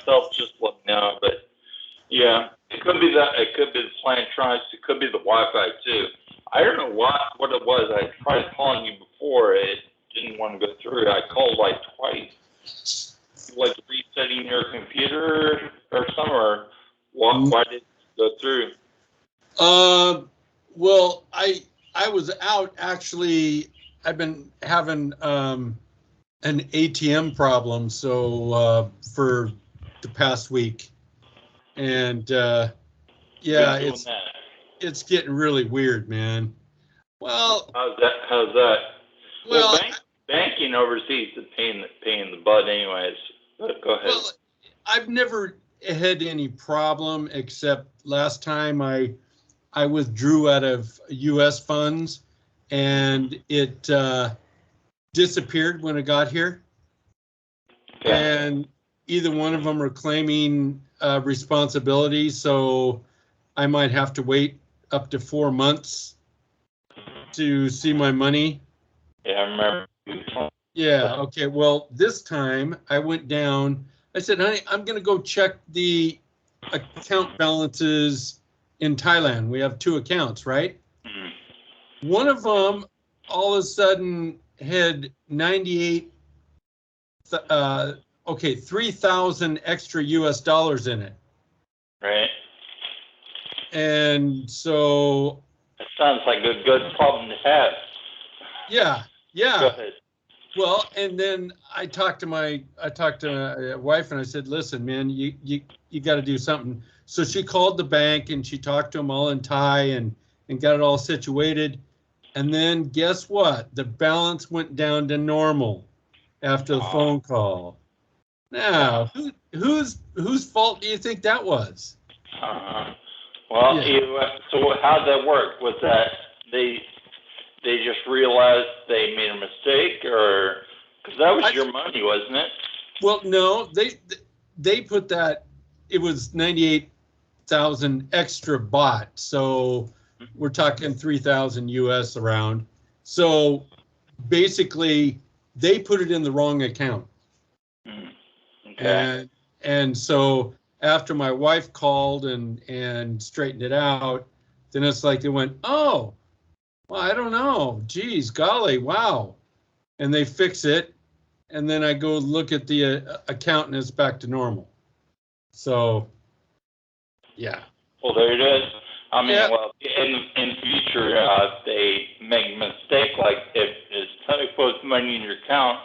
myself, just let me know. But yeah, it could be that. It could be the Plantronics. It could be the Wi-Fi too. I don't know what it was. I tried calling you before. It didn't want to go through. I called like twice, like resetting your computer or something. Or why did it go through? Well, I was out actually. I've been having an ATM problem for the past week, and yeah, it's getting really weird, man. Well, how's that? Well, banking overseas is a pain in the butt, anyways. But go ahead. Well, I've never had any problem except last time I withdrew out of U.S. funds, and it disappeared when it got here. Okay. And either one of them are claiming responsibility, so I might have to wait up to 4 months to see my money. Yeah, I remember. Yeah, okay. Well, this time I went down. I said, honey, I'm going to go check the account balances in Thailand. We have 2 accounts, right? Mm-hmm. One of them all of a sudden had 3,000 extra US dollars in it. Right. And so. That sounds like a good problem to have. Yeah. Go ahead. Well, and then I talked to my wife and I said, listen, man, you got to do something. So she called the bank and she talked to them all in Thai and got it all situated. And then guess what? The balance went down to normal after the phone call. Now, whose fault do you think that was? Well, yeah. So how'd that work? Was that they just realized they made a mistake, or because that was your money, wasn't it? Well, no, they put that. It was 98,000 extra baht, so we're talking 3,000 US around. So basically, they put it in the wrong account. Okay. And so after my wife called and straightened it out, then it's like they went, oh. Well, I don't know. Geez, golly, wow. And they fix it. And then I go look at the account and it's back to normal. So, yeah. Well, there it is. I mean, well, in future, they make a mistake, like if it's puts money in your account,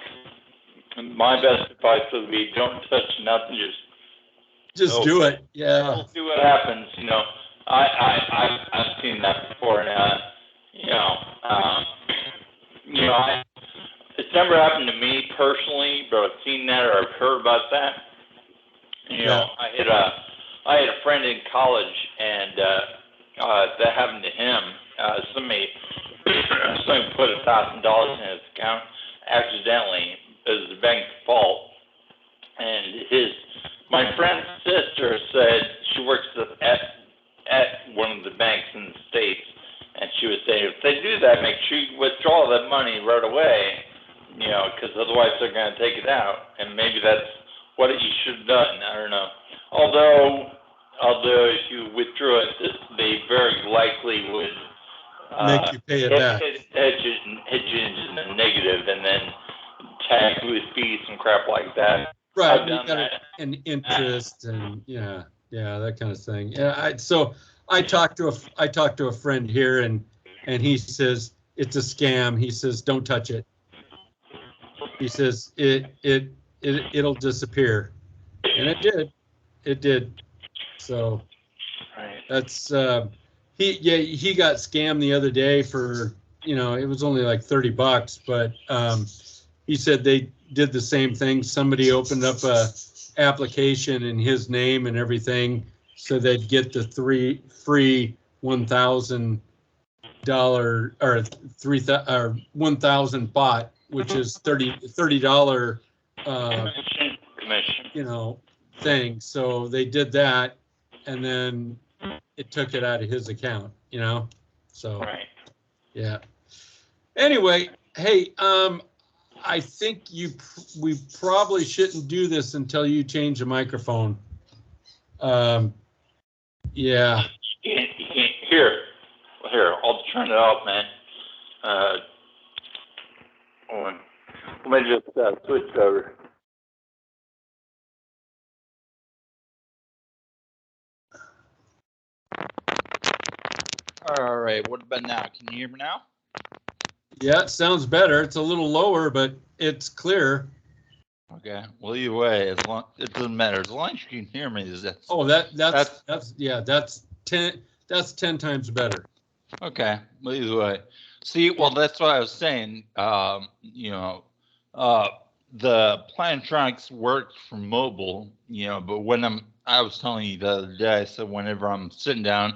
my best advice would be don't touch nothing, just do it. Yeah. We'll see what happens, you know. I've seen that before, and it's never happened to me personally, but I've seen that or I've heard about that. You know, I had a friend in college, and that happened to him. Somebody put $1,000 in his account accidentally. It was the bank's fault, and my friend's sister said she works at one of the banks in the States. And she was saying, if they do that, make sure you withdraw that money right away, you know, because otherwise they're going to take it out. And maybe that's what you should have done. I don't know. Although if you withdrew it, they very likely would make you pay it back. Hedge it in the negative and then tag you with fees and crap like that. Right. You got an interest and that kind of thing. Yeah. I talked to a friend here and he says it's a scam. He says don't touch it. He says it'll disappear, and it did. So that's he got scammed the other day for it was only like $30, but he said they did the same thing. Somebody opened up a application in his name and everything, so they'd get the free $1,000 or 1,000 baht, which is $30 commission. Thing. So they did that, and then it took it out of his account. So yeah. Anyway, hey, I think we probably shouldn't do this until you change the microphone. Yeah. You can't hear. Here, I'll turn it off, man. Let me just switch over. All right, what about now? Can you hear me now? Yeah, it sounds better. It's a little lower, but it's clear. Okay. Well, either way, it doesn't matter as long as you can hear me. That's 10 times better. Okay. Well, either way, see, well, that's what I was saying. The Plantronics works for mobile, but when I was telling you the other day, I said whenever I'm sitting down,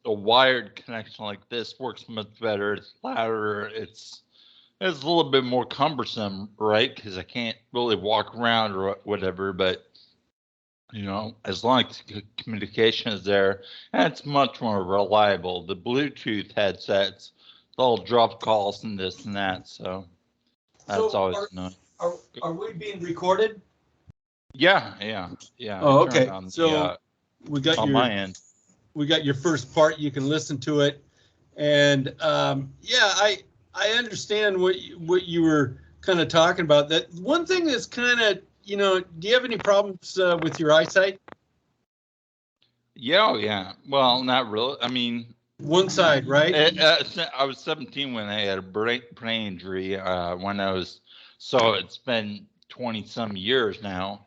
a wired connection like this works much better. It's louder. It's a little bit more cumbersome, right? Because I can't really walk around or whatever. But as long as communication is there, and it's much more reliable. The Bluetooth headsets, they'll drop calls and this and that. So that's always nice. Are we being recorded? Yeah. Oh, okay. So we got on my end. We got your first part. You can listen to it, and I understand what you were kind of talking about. That one thing that's kind of do you have any problems with your eyesight? Yeah. Well, not really. I mean, one side, right? I was 17 when I had a brain injury. So it's been 20 some years now.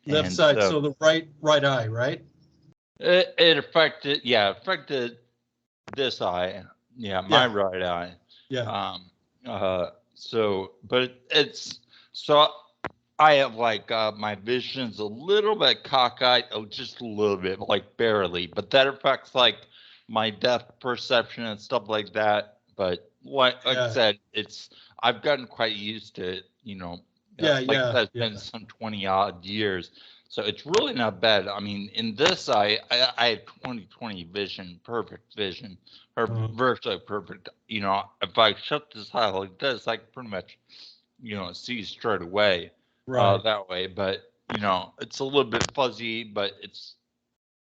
Left side, so the right eye, right? It affected this eye. Yeah, my right eye. Yeah. So I have my vision's a little bit cockeyed, just a little bit, like barely, but that affects my depth perception and stuff like that. But like I said, I've gotten quite used to it, that's been some 20 odd years. So it's really not bad. I mean, in this eye, I had 20/20 vision, perfect vision, or virtually perfect. If I shut this eye like this, I can pretty much, see straight away that way. But, it's a little bit fuzzy, but it's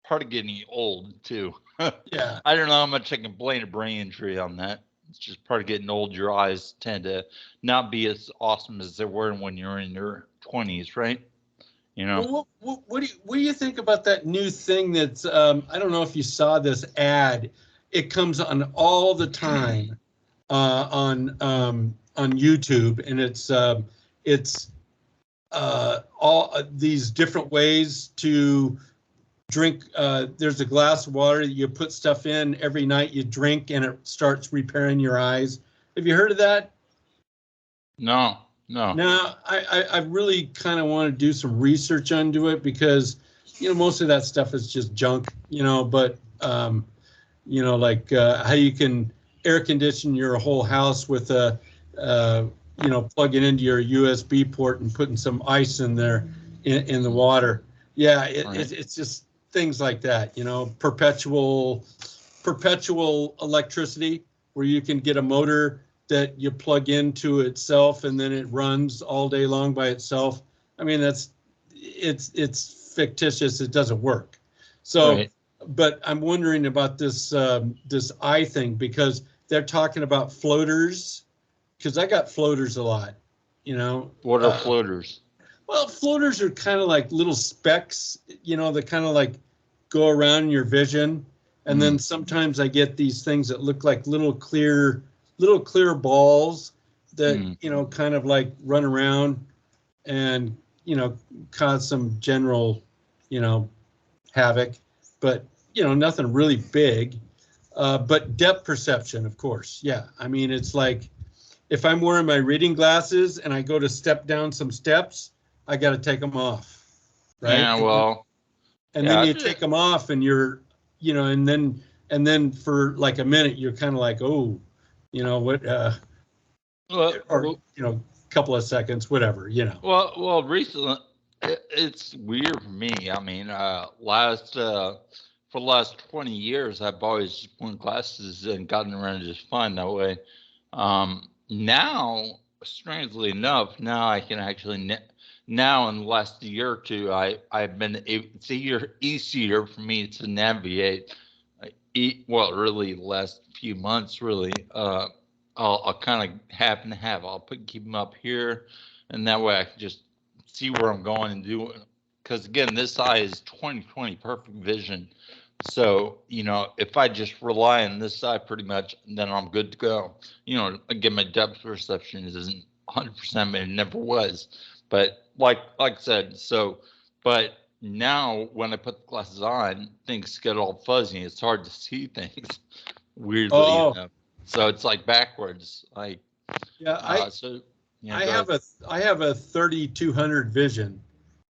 part of getting old too. Yeah. I don't know how much I can blame a brain injury on that. It's just part of getting old. Your eyes tend to not be as awesome as they were when you're in your 20s, right? Well, what do you think about that new thing that's I don't know if you saw this ad. It comes on all the time on YouTube, and it's all these different ways to drink. There's a glass of water that you put stuff in every night. You drink, and it starts repairing your eyes. Have you heard of that? No. Now, I really kind of want to do some research into it because, most of that stuff is just junk, but, how you can air condition your whole house with plugging into your USB port and putting some ice in there in the water. Yeah, it's just things like that, perpetual electricity where you can get a motor that you plug into itself and then it runs all day long by itself. I mean, it's fictitious. It doesn't work. So, But I'm wondering about this eye thing because they're talking about floaters. Because I got floaters a lot, What are floaters? Well, floaters are kind of like little specks, that kind of go around your vision. And then sometimes I get these things that look like little clear balls that kind of run around and cause some general havoc, but nothing really big. But depth perception, of course, yeah. I mean, it's like if I'm wearing my reading glasses and I go to step down some steps, I got to take them off, right? Yeah, well, then you take them off and you're and then for a minute you're kind of like, oh, couple of seconds, whatever, Well, recently it's weird for me. I mean, for the last 20 years, I've always worn glasses and gotten around just fine that way. Now strangely enough, now I can actually now in the last year or two, I've been it's easier for me to navigate. Well, really, the last few months, really. I'll kind of happen to have. Keep them up here, and that way I can just see where I'm going and do it. Because again, this eye is 20/20 perfect vision. So, if I just rely on this side pretty much, then I'm good to go. Again, my depth perception isn't 100%, but it never was. But like I said, but now when I put the glasses on, things get all fuzzy. It's hard to see things, weirdly enough. So it's like backwards. Like, yeah, I have a 3200 vision.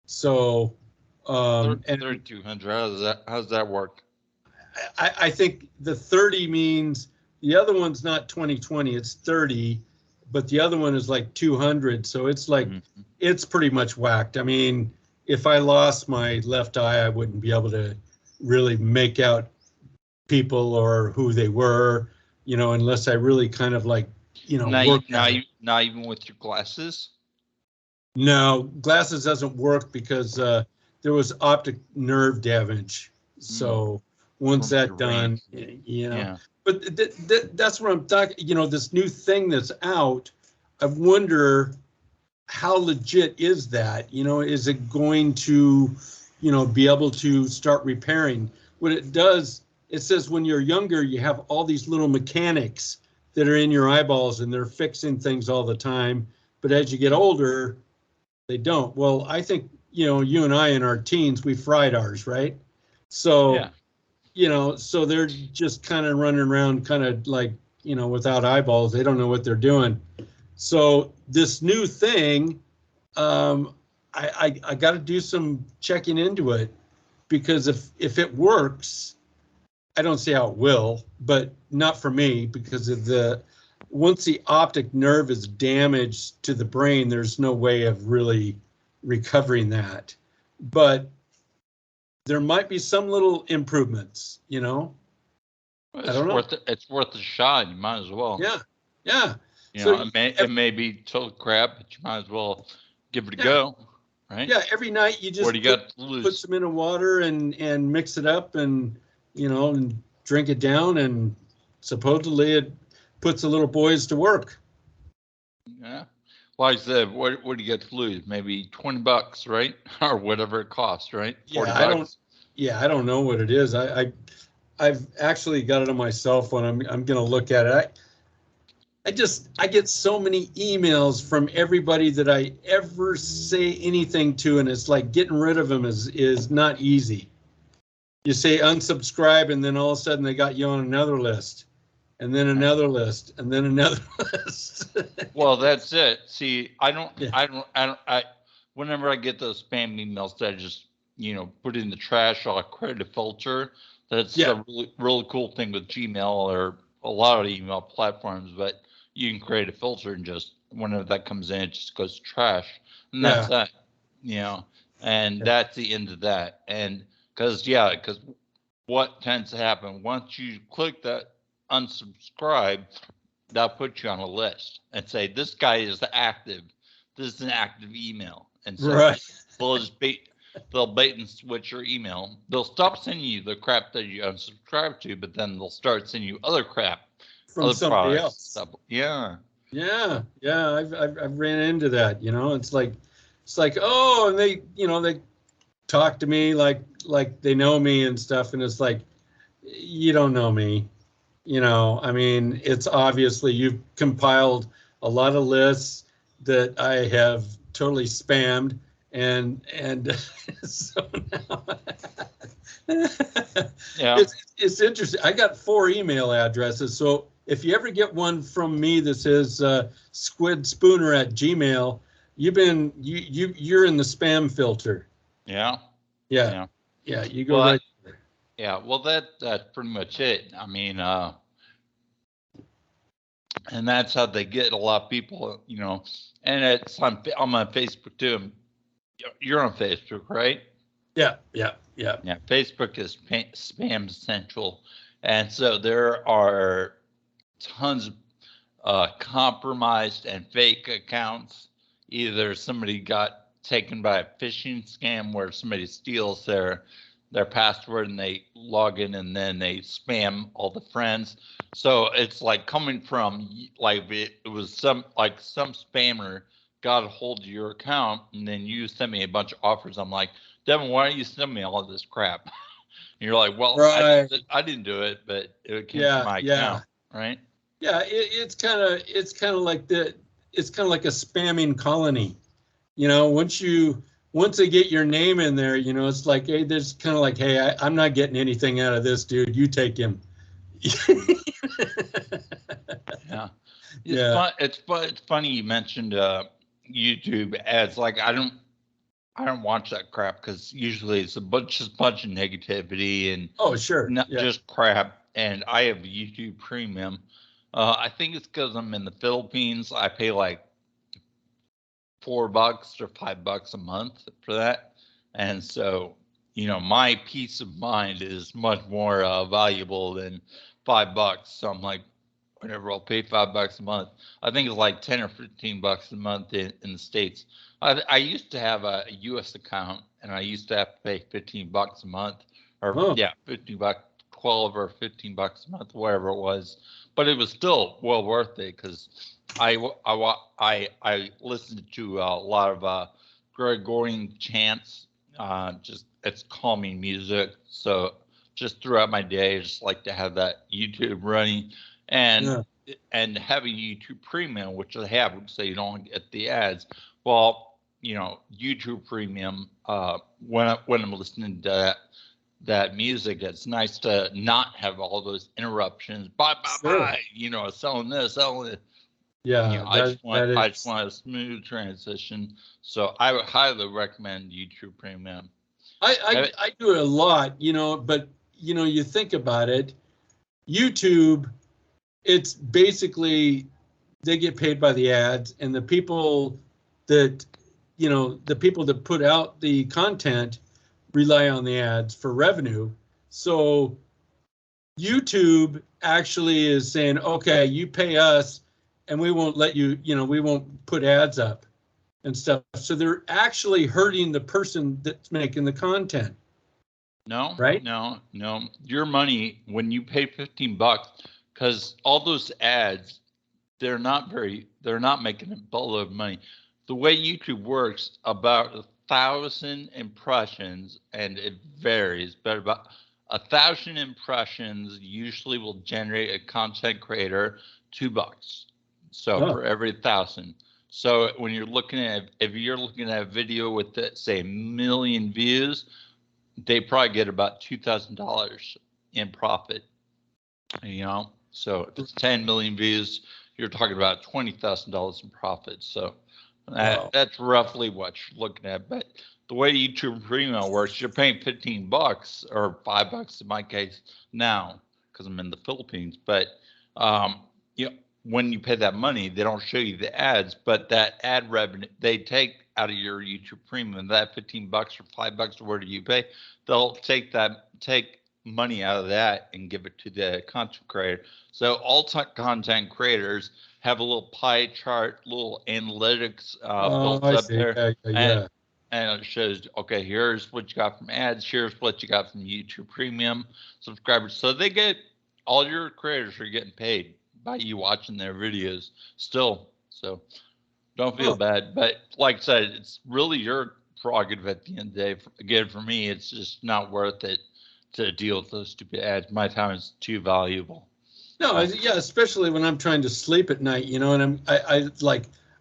So, and 3200. How does that work? I think the 30 means the other one's not 20/20, it's 30, but the other one is like 200. So it's like, it's pretty much whacked. I mean, if I lost my left eye, I wouldn't be able to really make out people or who they were, unless I really kind of like, not even with your glasses. No, glasses doesn't work because there was optic nerve damage. So once that's done, Yeah. But that's what I'm talking. This new thing that's out, I wonder how legit is that? Is it going to, be able to start repairing? What it does, it says when you're younger, you have all these little mechanics that are in your eyeballs and they're fixing things all the time. But as you get older, they don't. Well, I think, you and I in our teens, we fried ours, right? So, so they're just kind of running around kind of like, without eyeballs. They don't know what they're doing. So this new thing, I got to do some checking into it, because if it works, I don't see how it will, but not for me, because of once the optic nerve is damaged to the brain, there's no way of really recovering that. But there might be some little improvements, I don't know. It's worth a shot. You might as well. Yeah. It may be total crap, but you might as well give it a go, right? Yeah, every night you just put some in water and mix it up and, and drink it down, and supposedly it puts the little boys to work. Yeah. Like I said, what do you get to lose? Maybe $20, right? Or whatever it costs, right? $40. I don't know what it is. I've actually got it on my cell phone. I'm going to look at it. I get so many emails from everybody that I ever say anything to, and it's like getting rid of them is not easy. You say unsubscribe, and then all of a sudden they got you on another list, and then another list, and then another list. Well, that's it. See, whenever I get those spam emails, I just, put it in the trash. I'll create a filter. That's a really, really cool thing with Gmail or a lot of email platforms, but you can create a filter and just, whenever that comes in, it just goes to trash. And that's that, and that's the end of that. And because what tends to happen, once you click that unsubscribe, they'll put you on a list and say, this guy is active. This is an active email. And so they'll bait and switch your email. They'll stop sending you the crap that you unsubscribe to, but then they'll start sending you other crap from somebody else. Stuff. Yeah. I've ran into that. It's like, oh, and they talk to me like they know me and stuff, and it's like, you don't know me. I mean, it's obviously you've compiled a lot of lists that I have totally spammed, and so now it's interesting. I got 4 email addresses, so if you ever get one from me that says squidspooner@gmail, you're in the spam filter. Yeah. You go right there. Yeah, well, that's pretty much it. I mean, and that's how they get a lot of people, and I'm on Facebook too. You're on Facebook, right? Yeah. Facebook is spam central, and so there are tons compromised and fake accounts. Either somebody got taken by a phishing scam where somebody steals their password and they log in and then they spam all the friends. So it's like coming from like it was some spammer got a hold of your account and then you sent me a bunch of offers. I'm like, Devin, why don't you send me all of this crap? And you're like, well, Right. I didn't do it, but it came Yeah, from my account, right? Yeah, it's kind of like it's kind of like a spamming colony. Once they get your name in there, it's like, hey, there's kind of like, hey, I'm not getting anything out of this, dude. You take him. Yeah. Yeah. It's funny you mentioned YouTube ads. Like I don't watch that crap because usually it's just a bunch of negativity and Sure. not just crap. And I have YouTube Premium. I think it's because I'm in the Philippines. I pay like $4 or $5 a month for that, and so my peace of mind is much more valuable than $5. So I'm like, whatever, I'll pay $5 a month. I think it's like 10 or 15 bucks a month in the States. I used to have a U.S. account, and I used to have to pay $15 a month, or $15, 12 or $15 a month, whatever it was. But it was still well worth it because I listened to a lot of Gregorian chants. Just it's calming music. So just throughout my day, I just like to have that YouTube running, and having YouTube Premium, which I have, so you don't get the ads. Well, YouTube Premium. When I'm listening to that music, it's nice to not have all those interruptions. Bye. Selling this, selling it. Yeah, I just want a smooth transition. So I would highly recommend YouTube Premium. I do it a lot, but you think about it, YouTube, it's basically they get paid by the ads, and the people that put out the content rely on the ads for revenue. So YouTube actually is saying, okay, you pay us and we won't let you, we won't put ads up and stuff. So they're actually hurting the person that's making the content. No, right? No. Your money, when you pay $15, because all those ads, they're not making a boatload of money. The way YouTube works, about 1,000 impressions, and it varies, but about 1,000 impressions usually will generate a content creator $2. So for every 1,000. So when you're looking at, if you're looking at a video with, say, 1 million views, they probably get about $2,000 in profit. So if it's 10 million views, you're talking about $20,000 in profit. So that's roughly what you're looking at. But the way YouTube Premium works, you're paying $15 or $5 in my case now because I'm in the Philippines. But when you pay that money, they don't show you the ads, but that ad revenue they take out of your YouTube Premium, that $15 or $5 or whatever you pay, they'll take money out of that and give it to the content creator. So all content creators have a little pie chart, little analytics built up there. And it shows, okay, here's what you got from ads, here's what you got from YouTube Premium subscribers. So they get, all your creators are getting paid by you watching their videos still. So don't feel bad. But like I said, it's really your prerogative at the end of the day. Again, for me, it's just not worth it to deal with those stupid ads. My time is too valuable. No, especially when I'm trying to sleep at night, and I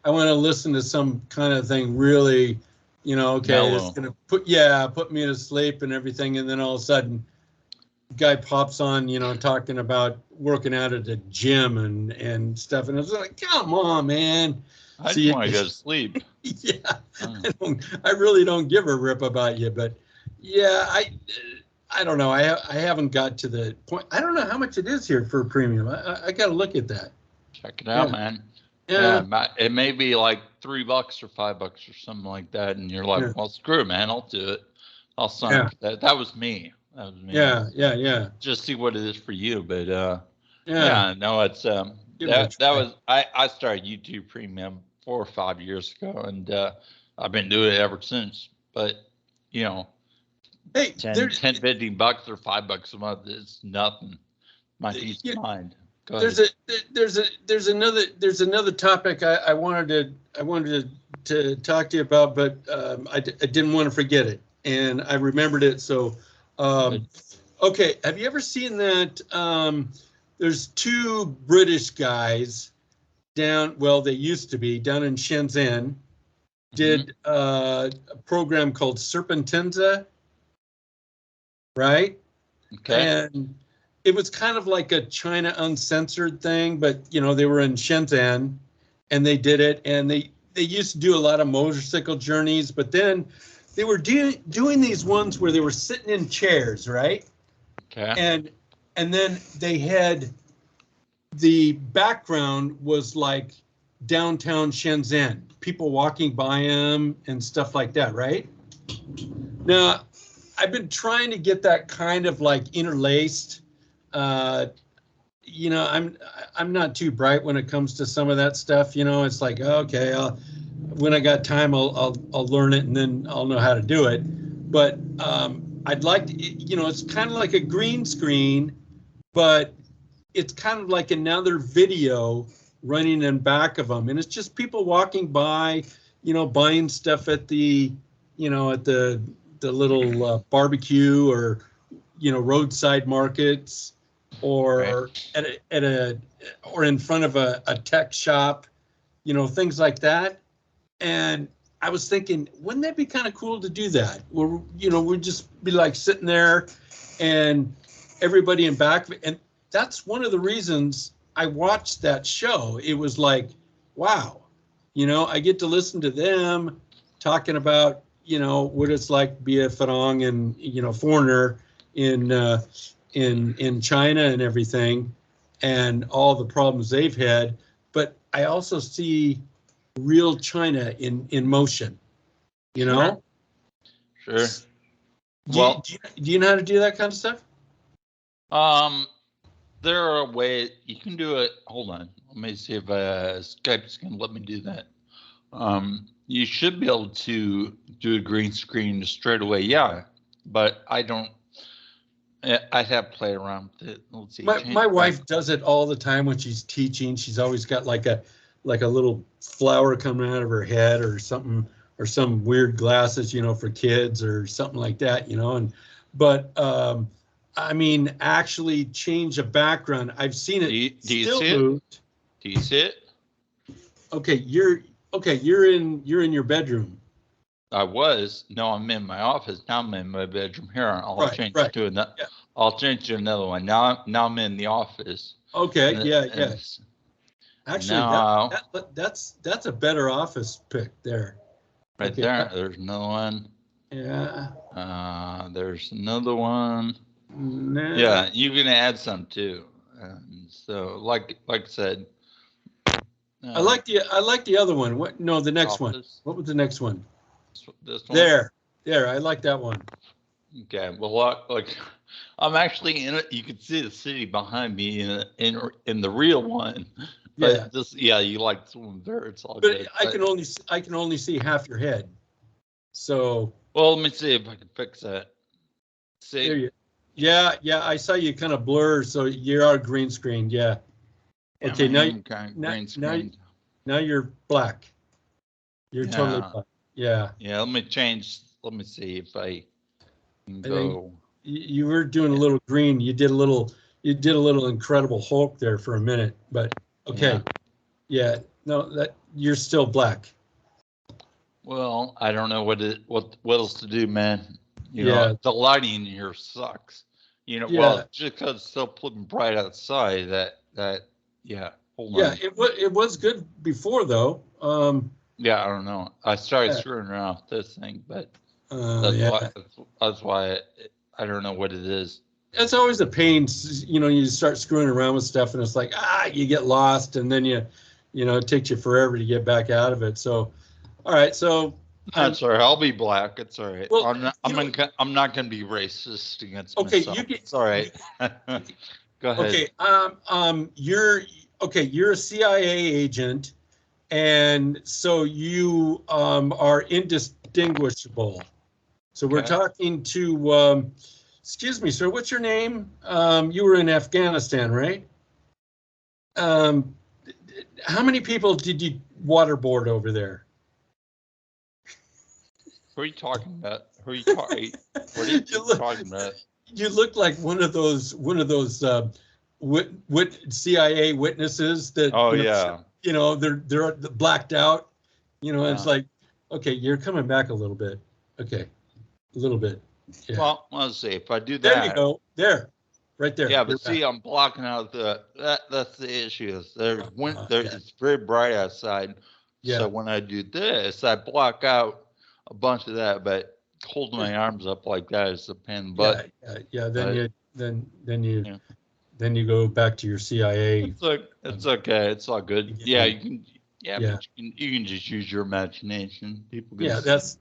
want to listen to some kind of thing really, okay, it's gonna put me to sleep and everything, and then all of a sudden, guy pops on, talking about working out at a gym and stuff, and I was like, come on, man. I just want to go to sleep. Yeah, I really don't give a rip about you, but yeah, I don't know. I haven't got to the point. I don't know how much it is here for premium. I got to look at that. Check it out, man. Yeah, it may be like $3 or $5 or something like that, and you're like, well, screw it, man. I'll do it. I'll sign up for that. That was me. Yeah. Just see what it is for you, but no, it's give it a That try. was I started YouTube Premium 4 or 5 years ago, and I've been doing it ever since. But you know, Hey, 10, $15 or $5 a month is nothing. My peace of mind. Go ahead. There's another topic I wanted to talk to you about, but I didn't want to forget it, and I remembered it. So, okay, have you ever seen that? There's two British guys down. Well, they used to be down in Shenzhen. Did a program called Serpentinza, right? Okay. And it was kind of like a China Uncensored thing, but you know, they were in Shenzhen and they did it, and they used to do a lot of motorcycle journeys, but then they were doing these ones where they were sitting in chairs, right? Okay. And then they had the background was like downtown Shenzhen, people walking by them and stuff like that, right? Now, I've been trying to get that kind of like interlaced. You know, I'm not too bright when it comes to some of that stuff. You know, it's like, okay, when I got time, I'll learn it and then I'll know how to do it. But I'd like to, you know, it's kind of like a green screen, but it's kind of like another video running in back of them, and it's just people walking by, you know, buying stuff at the, you know, at the little barbecue, or you know, roadside markets, or right, at a or in front of a tech shop, you know, things like that. And I was thinking, wouldn't that be kind of cool to do that? Where, you know, we'd just be like sitting there and everybody in back. And that's one of the reasons I watched that show. It was like, wow, you know, I get to listen to them talking about, you know, what it's like to be a Farang and, you know, foreigner in China and everything, and all the problems they've had. But I also see real China in motion, you know? Sure. Do you know how to do that kind of stuff? There are ways you can do it. Hold on. Let me see if Skype's going to let me do that. You should be able to do a green screen straight away. Yeah, but I don't. I'd have to play around with it. Let's see. My wife does it all the time when she's teaching. She's always got like a little flower coming out of her head or something, or some weird glasses, you know, for kids or something like that, you know. But I mean, actually change a background. I've seen it. Do you see it? Do you see it? Okay, you're in your bedroom. No, I'm in my office. Now I'm in my bedroom. Here, I'll change to another. Yeah. I'll change to another one. Now I'm in the office. Okay, yeah. Actually, that's a better office pick there. Right okay. There. There's another one. Yeah. There's another one. Nah. Yeah, you're gonna add some too. So, like I said. I like the other one. What? No, the next one. What was the next one? This one. There. I like that one. Okay. Well, like, I'm actually in it. You can see the city behind me in the real one. But you like this one there. It's all good. But I can only see half your head. So. Well, let me see if I can fix that. See. There you. Yeah. I saw you kind of blur, so you are green screened. Yeah. Okay, now you're black. You're totally black. Yeah. Yeah, let me change. Let me see if I can go. You were doing a little green. You did a little Incredible Hulk there for a minute, but okay. Yeah. No, that you're still black. Well, I don't know what else to do, man. You know, the lighting in here sucks. You know, well, just because it's so flipping bright outside that. Yeah, hold on. Yeah, it was good before though. Yeah, I don't know. I started screwing around with this thing, but that's why I don't know what it is. It's always a pain, you know. You start screwing around with stuff, and it's like you get lost, and then you know, it takes you forever to get back out of it. So, all right, so. That's all right. I'll be black. It's all right. Well, I'm not going to be racist against myself. It's all right. Go ahead. Okay. okay, you're a CIA agent, and so you are indistinguishable. So we're Okay. talking to, excuse me, sir, what's your name? You were in Afghanistan, right? How many people did you waterboard over there? Who are you talking about? Who are you talking? What are you talking about? You look like one of those CIA witnesses that Oh yeah. they're blacked out. And it's Yeah. like, okay, you're coming back a little bit. Okay, a little bit. Yeah. Well, let's see if I do that. There you go. There, right there. Yeah, but You're see, back. I'm blocking out that's the issue. Is Yeah. it's very bright outside. Yeah. So when I do this, I block out a bunch of that, but holding my arms up like that is a pain in the butt. Yeah. Yeah. Then you go back to your CIA. It's okay. It's all good. Yeah. You can. Yeah, Yeah. but you can just use your imagination. People can. Yeah, that's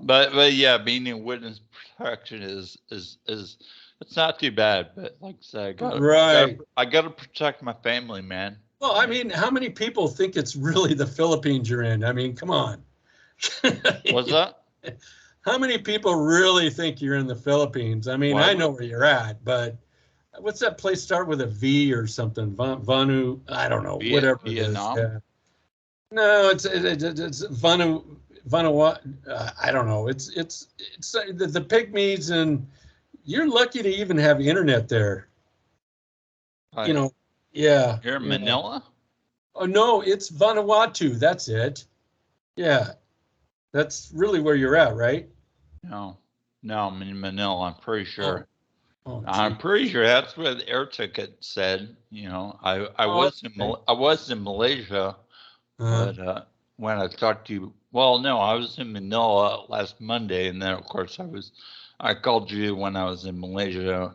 But yeah, being in witness protection is it's not too bad. But like I said, I gotta protect my family, man. Well, I mean, how many people think it's really the Philippines you're in? I mean, come on. What's that? How many people really think you're in the Philippines? I mean, What? I know where you're at, but what's that place start with a V or something? Vanu, I don't know, whatever Vietnam? it is. Yeah. No, it's Vanuatu. I don't know. It's the pygmies, and you're lucky to even have internet there. Yeah. Here in Manila? Oh no, it's Vanuatu. That's it. Yeah, that's really where you're at, right? No, I'm in Manila. I'm pretty sure. Oh, I'm pretty sure that's what the air ticket said. I was in Malaysia, but when I talked to you, well, no, I was in Manila last Monday, and then of course I called you when I was in Malaysia,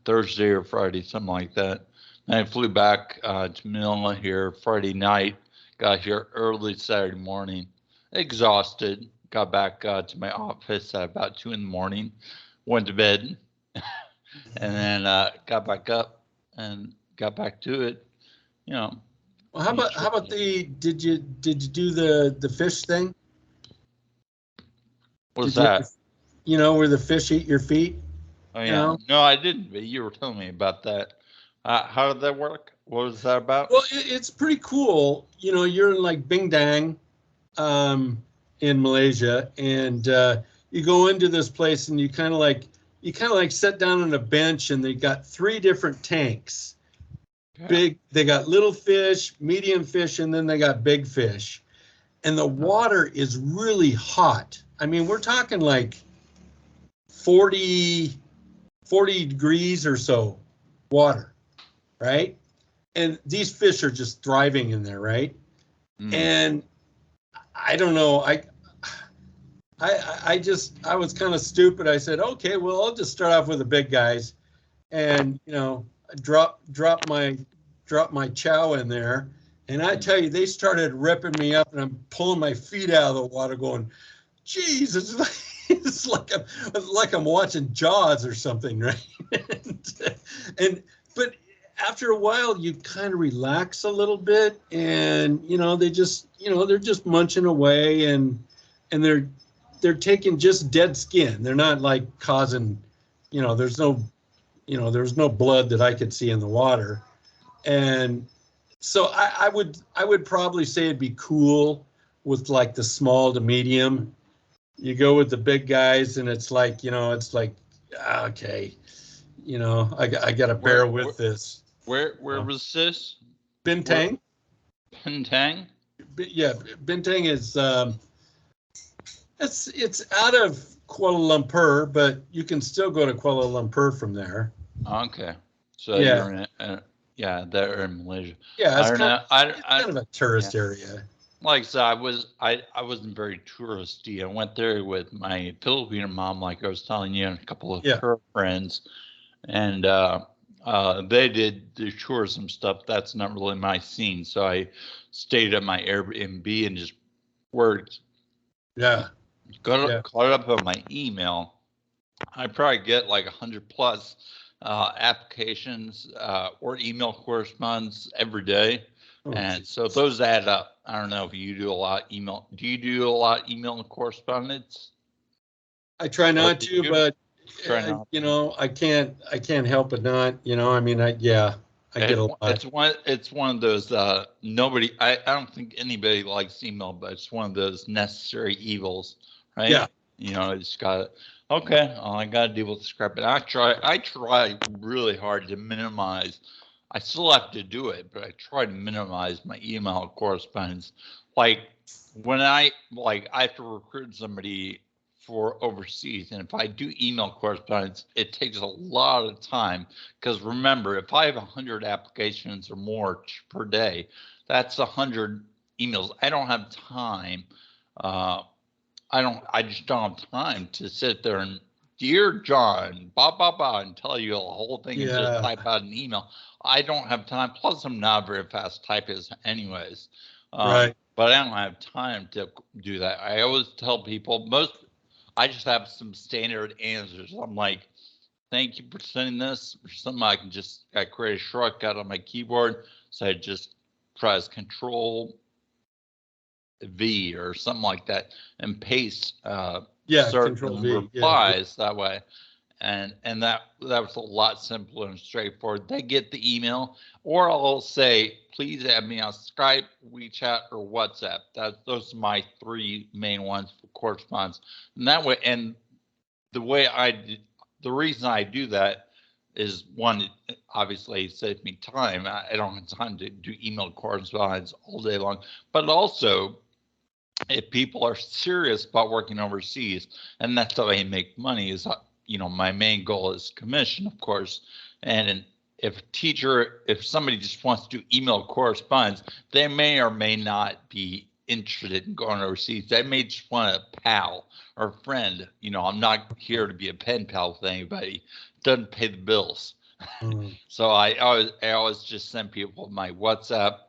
Thursday or Friday, something like that. And I flew back to Manila here Friday night. Got here early Saturday morning, exhausted. Got back to my office at about 2 a.m. Went to bed, and then got back up and got back to it. Well, how about did you do the fish thing? What's that? Where the fish eat your feet? Oh yeah. No, I didn't. But you were telling me about that. How did that work? What was that about? Well, it's pretty cool. You're in like Bindang, in Malaysia, and you go into this place, and you kind of like sit down on a bench, and they got 3 different tanks. Okay. They got little fish, medium fish, and then they got big fish. And the water is really hot. I mean, we're talking like 40 degrees or so water, right? And these fish are just thriving in there, right? And I don't know, I was kind of stupid. I said, okay, well, I'll just start off with the big guys, and drop my chow in there. And I tell you, they started ripping me up, and I'm pulling my feet out of the water, going, "Geez, it's like I'm watching Jaws or something, right?" But after a while, you kind of relax a little bit, and they're just munching away, and they're taking just dead skin. They're not like causing, there's no blood that I could see in the water. And so I would probably say it'd be cool with like the small to medium. You go with the big guys, and it's like, okay, I got to bear with this. Where was this? Bintang. Bintang? Yeah, Bintang is it's out of Kuala Lumpur, but you can still go to Kuala Lumpur from there. Okay, so you're in they're in Malaysia. Yeah, it's kind of a tourist area. Like I said, I wasn't very touristy. I went there with my Filipino mom, like I was telling you, and a couple of her friends, and they did the tourism stuff. That's not really my scene, so I stayed at my Airbnb and just worked. Yeah. Caught up on my email. I probably get like 100 plus applications or email correspondence every day. Oh, And geez. so those add up. I don't know if you do a lot of email. Do you do a lot of email and correspondence? I try not to, but Try not. you know, I can't help but not, you know, I mean, I get a lot. It's one of those nobody. I don't think anybody likes email, but it's one of those necessary evils, right? Yeah. You know, it's got okay. I got to deal with the scrap, and I try really hard to minimize. I still have to do it, but I try to minimize my email correspondence. Like when I have to recruit somebody for overseas, and if I do email correspondence, it takes a lot of time because remember, if I have 100 applications or more per day, that's 100 emails. I don't have time. I just don't have time to sit there and dear John, blah blah blah, and tell you the whole thing and just type out an email. I don't have time. Plus, I'm not a very fast typist, anyways. Right. But I don't have time to do that. I always tell people I just have some standard answers. I'm like, thank you for sending this. Or something I create a shortcut on my keyboard. So I just press Control V or something like that and paste certain replies that way. And that was a lot simpler and straightforward. They get the email, or I'll say, please add me on Skype, WeChat, or WhatsApp. Those are my three main ones for correspondence. And that way, and the reason I do that is one, obviously it saves me time. I don't have time to do email correspondence all day long, but also if people are serious about working overseas, and that's how they make money, is my main goal is commission, of course. And if somebody just wants to do email correspondence, they may or may not be interested in going overseas. They may just want a pal or a friend. I'm not here to be a pen pal with anybody. It doesn't pay the bills. So I always just send people my WhatsApp,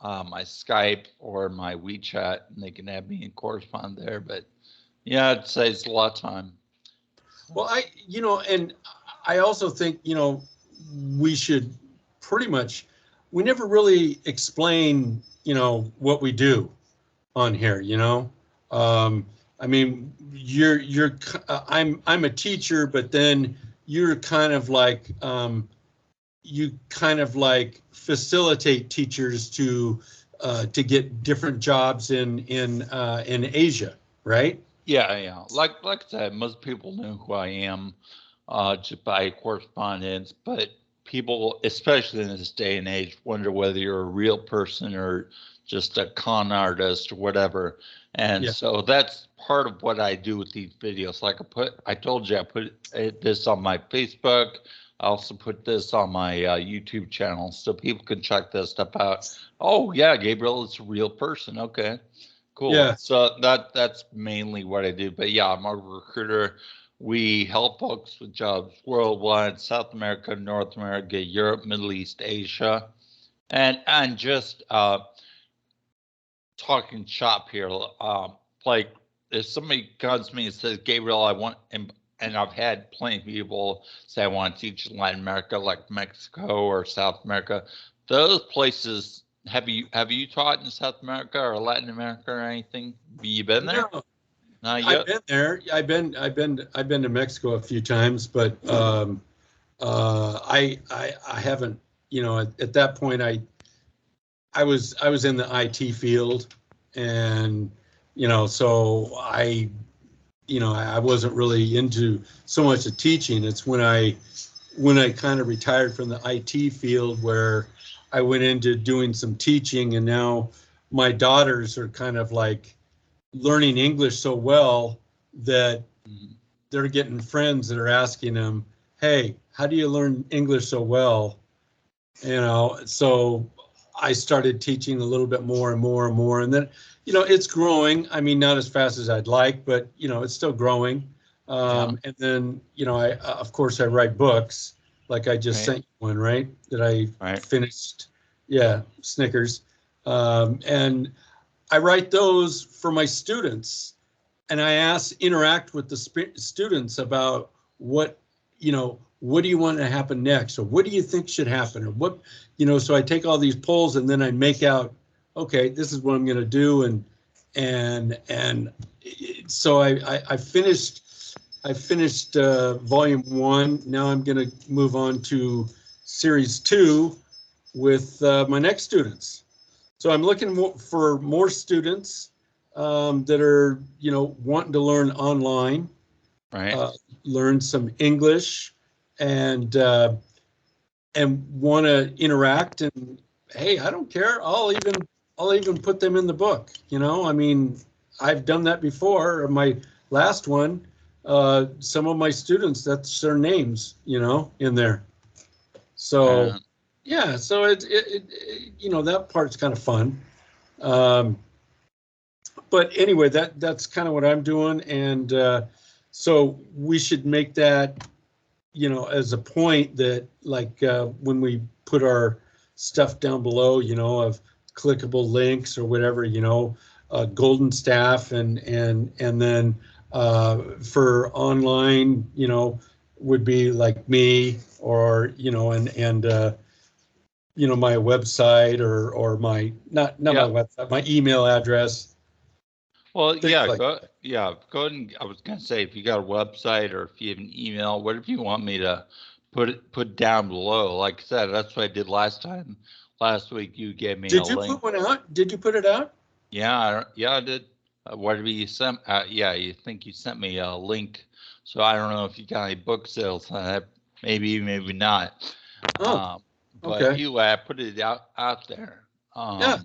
my Skype, or my WeChat, and they can have me and correspond there. But yeah, it saves a lot of time. Well, and I also think, we should we never really explain, what we do on here, I mean, I'm a teacher, but then you're kind of like, you kind of like facilitate teachers to get different jobs in Asia, right? Yeah. Like I said, most people know who I am just by correspondence, but people, especially in this day and age, wonder whether you're a real person or just a con artist or whatever. And so that's part of what I do with these videos. Like I told you, I put this on my Facebook. I also put this on my YouTube channel so people can check this stuff out. Oh yeah, Gabriel is a real person. Okay. Cool. Yeah. So that's mainly what I do. But yeah, I'm a recruiter. We help folks with jobs worldwide, South America, North America, Europe, Middle East, Asia, and just talking shop here. Like if somebody comes to me and says, Gabriel, I want, and I've had plenty of people say I want to teach in Latin America, like Mexico or South America. Those places. Have you taught in South America or Latin America or anything? Have you been there? No, I've been there. I've been to Mexico a few times, but I haven't. At that point, I was in the IT field, and so I wasn't really into so much of teaching. It's when I kind of retired from the IT field where I went into doing some teaching, and now my daughters are kind of like learning English so well that they're getting friends that are asking them, hey, how do you learn English so well? So I started teaching a little bit more and more and more. And then, it's growing. I mean, not as fast as I'd like, but, it's still growing. And then, of course, I write books. Like I just sent you one, right? That I finished. Yeah, Snickers. And I write those for my students. And I interact with the students about what what do you want to happen next? Or what do you think should happen? Or what, so I take all these polls and then I make out, okay, this is what I'm going to do. And so I finished volume 1. Now I'm going to move on to series 2 with my next students. So I'm looking for more students that are, wanting to learn online, Right. Learn some English, and want to interact. And hey, I don't care. I'll even put them in the book. I mean, I've done that before. My last one, some of my students, that's their names, in there. So yeah, so it that part's kind of fun. But anyway, that's kind of what I'm doing, and so we should make that, as a point that, like, when we put our stuff down below, of clickable links or whatever, golden staff, and then for online, would be like me, or my website, or my not my website, my email address. Well, yeah, like go ahead. And I was gonna say, if you got a website or if you have an email, whatever you want me to put down below. Like I said, that's what I did last time. Last week you gave me a link. Did you put one out? Did you put it out? Yeah, I did. Whatever you sent, you think you sent me a link. So I don't know if you got any book sales on that. Maybe not. Oh, but okay. anyway, I put it out there. Yeah.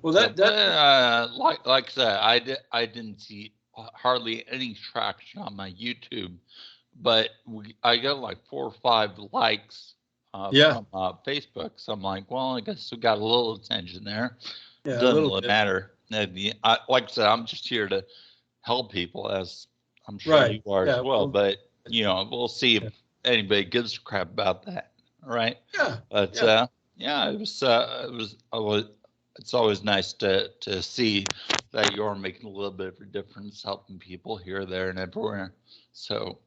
Well, like I said, I didn't see hardly any traction on my YouTube, but I got like 4 or 5 likes from Facebook. So I'm like, well, I guess we got a little attention there. Yeah, doesn't really matter. Like I said, I'm just here to help people, as I'm sure you are as well. But we'll see if anybody gives a crap about that, right? Yeah. But it's always nice to see that you're making a little bit of a difference, helping people here, there, and everywhere. So,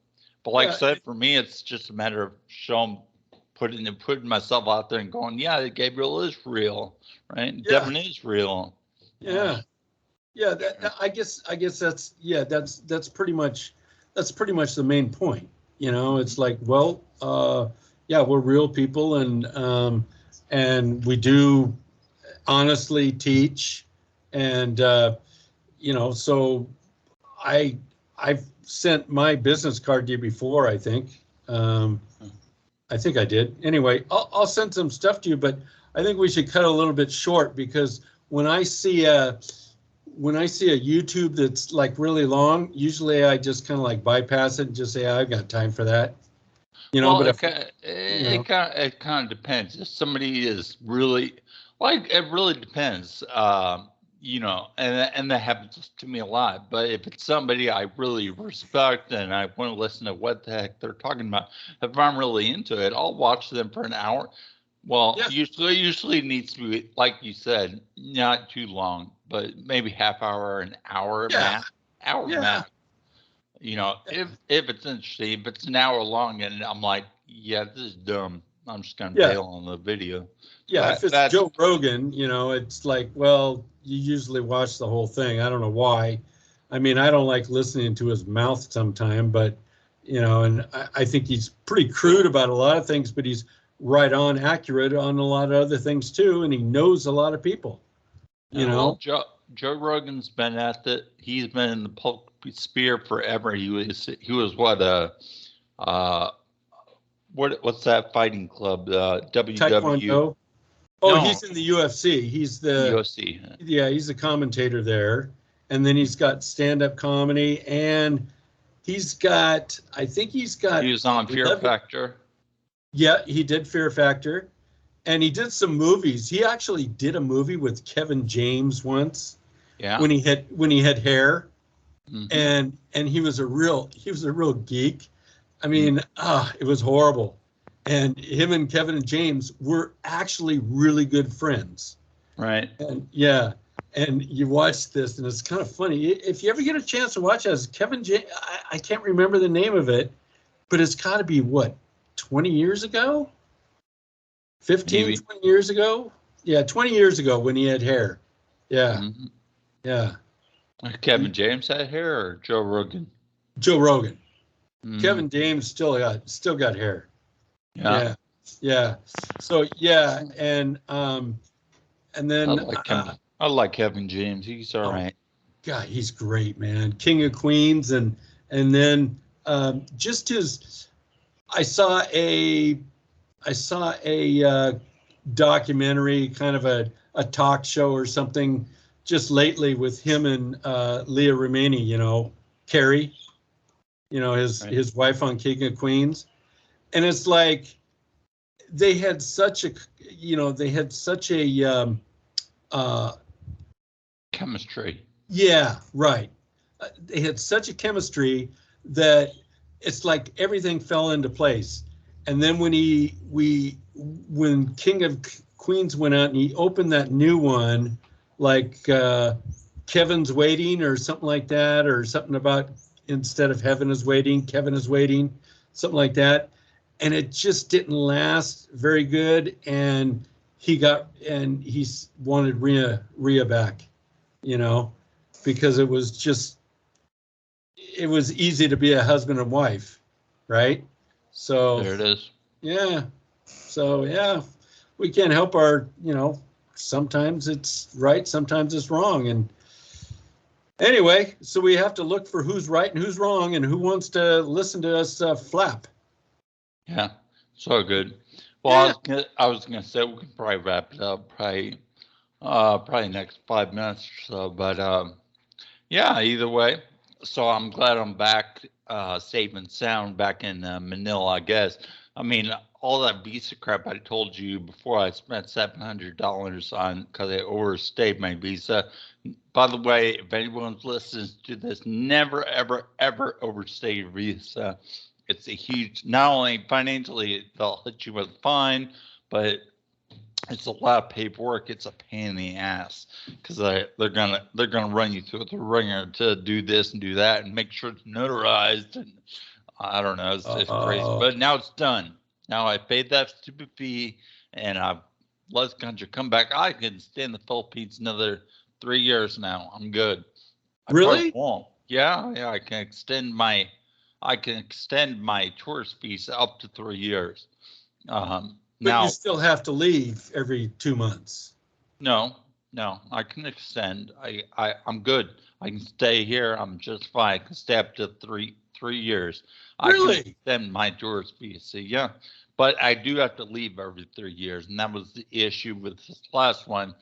but like I said, for me, it's just a matter of putting myself out there and going, yeah, Gabriel is real, right? Yeah. Devin is real. Yeah. Yeah. I guess that's pretty much the main point. It's like, well, we're real people, and we do honestly teach, and so I've sent my business card to you before, I think. I think I did. Anyway, I'll send some stuff to you, but I think we should cut a little bit short, because when I see a YouTube that's like really long, usually I just kind of like bypass it and just say, I've got time for that. But it kind of depends. If somebody is really, like, it really depends. And that happens to me a lot. But if it's somebody I really respect and I want to listen to what the heck they're talking about, if I'm really into it, I'll watch them for an hour. Well, usually needs to be, like you said, not too long, but maybe half hour, an hour, max. If it's interesting, if it's an hour long and I'm like, yeah, this is dumb, I'm just gonna bail on the video. Yeah, if it's Joe Rogan, it's like, well, you usually watch the whole thing. I don't know why. I mean, I don't like listening to his mouth sometime, but and I think he's pretty crude about a lot of things, but he's right on accurate on a lot of other things too, and he knows a lot of people. Well, Joe Rogan's been at it. He's been in the public sphere forever. He was what's that fighting club? WW. Taekwondo. Oh, no. He's in the UFC. He's the UFC. Yeah, he's the commentator there, and then he's got stand-up comedy, and I think he's got. He was on Fear Factor. Yeah, he did Fear Factor, and he did some movies. He actually did a movie with Kevin James once. Yeah. When he had hair, and he was a real geek. I mean, it was horrible. And him and Kevin and James were actually really good friends. Right. And and you watch this, and it's kind of funny. If you ever get a chance to watch it, as Kevin James, I can't remember the name of it, but it's got to be what, 20 years ago? 15, Maybe. 20 years ago? Yeah, 20 years ago when he had hair. Yeah. Mm-hmm. Yeah. Kevin James had hair or Joe Rogan? Joe Rogan. Mm-hmm. Kevin James still got hair. Yeah. Yeah. Yeah. So yeah, and then I like Kevin James. He's all right. God, he's great, man. King of Queens, and then just his. I saw a documentary, kind of a talk show or something, just lately with him and Leah Remini. You know, Carrie. You know, his wife on King of Queens, and it's like they had such a chemistry. Yeah, right. They had such a chemistry that it's like everything fell into place. And then when King of Queens went out and he opened that new one, like Kevin's Waiting or something like that, or something about instead of Heaven is Waiting, Kevin is Waiting, something like that. And it just didn't last very good. And he wanted Rhea back, you know, because it was easy to be a husband and wife, right? So there it is. Yeah. So yeah, we can't help sometimes it's right, sometimes it's wrong. And anyway, so we have to look for who's right and who's wrong and who wants to listen to us flap. Yeah, so good. Well, yeah. I was gonna say we can probably wrap it up probably next 5 minutes or so, but yeah, either way. So I'm glad I'm back, safe and sound, back in Manila, I guess. I mean, all that visa crap I told you before, I spent $700 on because I overstayed my visa. By the way, if anyone's listening to this, never, ever, ever overstay your visa. It's a huge, not only financially, they'll hit you with a fine, but it's a lot of paperwork. It's a pain in the ass because they're gonna run you through the ringer to do this and do that and make sure it's notarized, and I don't know, it's crazy. But now it's done. Now I paid that stupid fee and I've let the country come back. I can stay in the Philippines another 3 years now. I'm good. Really? I won't. Yeah. I can extend my tourist visa up to 3 years. But now, you still have to leave every 2 months. No, I can extend. I'm good. I can stay here. I'm just fine. I can stay up to three years. Really? I can extend my tourist visa. Yeah, but I do have to leave every 3 years, and that was the issue with this last one.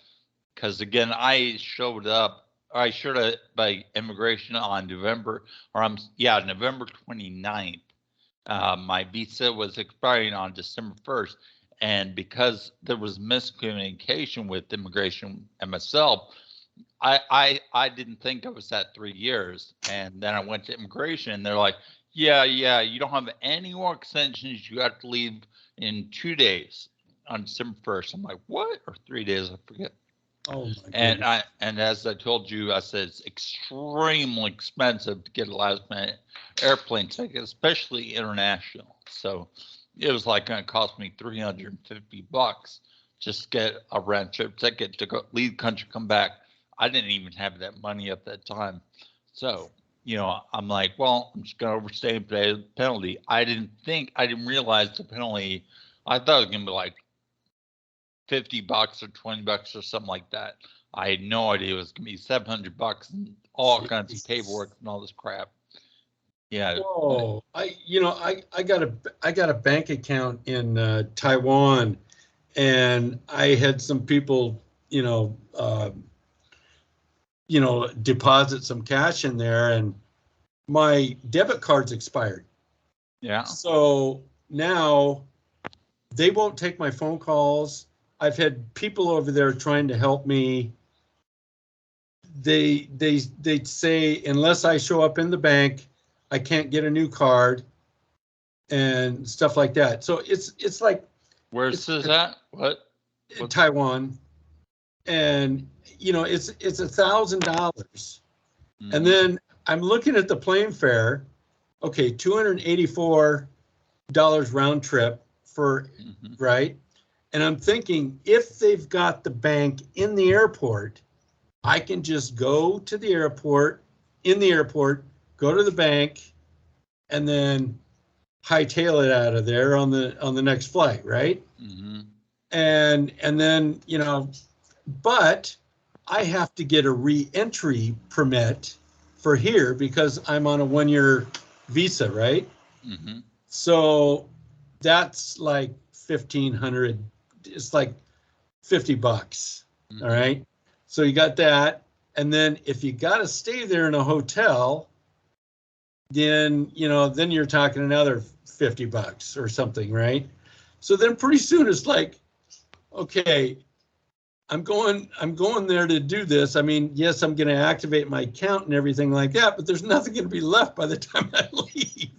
Because again, I showed up by immigration on November 29th. My visa was expiring on December 1st. And because there was miscommunication with immigration and myself, I didn't think I was at 3 years. And then I went to immigration and they're like, yeah, you don't have any more extensions. You have to leave in 2 days on December 1st. I'm like, what? Or 3 days, I forget. Oh my goodness. And as I told you, I said it's extremely expensive to get a last minute airplane ticket, especially international. So it was like going to cost me $350 just to get a round trip ticket to go leave the country, come back. I didn't even have that money at that time. So, I'm like, well, I'm just going to overstay and pay the penalty. I didn't realize the penalty. I thought it was going to be like $50 or $20 or something like that. I had no idea it was going to be $700 and all kinds of paperwork and all this crap. Yeah. Whoa! I got a bank account in Taiwan, and I had some people, deposit some cash in there, and my debit card's expired. Yeah. So now they won't take my phone calls. I've had people over there trying to help me. They say unless I show up in the bank, I can't get a new card and stuff like that. So it's like, where's this at? What? Taiwan, and it's $1,000, and then I'm looking at the plane fare. Okay, $284 round trip for, Mhm. right? And I'm thinking, if they've got the bank in the airport, I can just go to the airport, in the airport, go to the bank, and then hightail it out of there on the next flight, right? Mhm. And then, but I have to get a re-entry permit for here because I'm on a 1-year visa, right? Mhm. So that's like 1,500. It's like $50. All Mhm. right. So you got that. And then if you got to stay there in a hotel, then, then you're talking another $50 or something, right? So then pretty soon it's like, okay, I'm going there to do this. I mean, yes, I'm going to activate my account and everything like that, but there's nothing going to be left by the time I leave.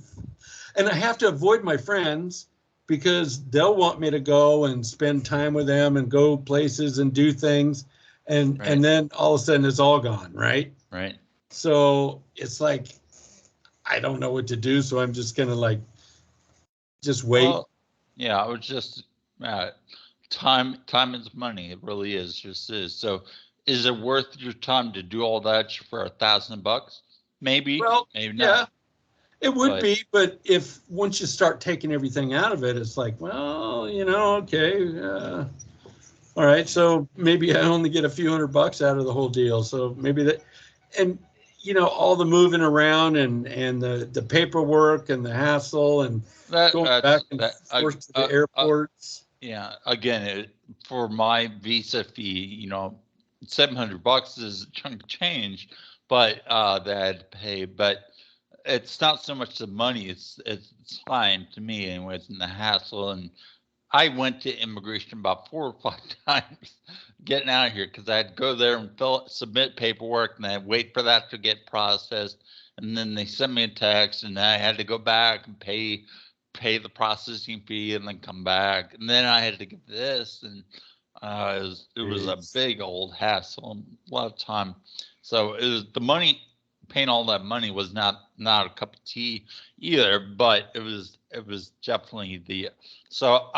And I have to avoid my friends because they'll want me to go and spend time with them and go places and do things. And Right. then all of a sudden it's all gone, right? Right. So it's like, I don't know what to do. So I'm just going to like, just wait. Well, yeah, I was just time is money. It really is, just is. So is it worth your time to do all that for $1,000? Maybe, Well, maybe yeah, not. it would But be, but if once you start taking everything out of it, it's like, well, okay, all right. So maybe I only get a few $100 out of the whole deal. So maybe that, and all the moving around and the paperwork and the hassle and going back that's and that forth to the airports. yeah, again, for my visa fee, $700 is a chunk of change, but that I had to pay. But it's not so much the money; it's time to me, anyways, and the hassle. And I went to immigration about 4 or 5 times getting out of here because I had to go there and submit paperwork, and then wait for that to get processed, and then they sent me a text, and I had to go back and pay the processing fee, and then come back, and then I had to get this, and it was a big old hassle, a lot of time. So it was the money. Paying all that money was not a cup of tea either, but it was definitely the. So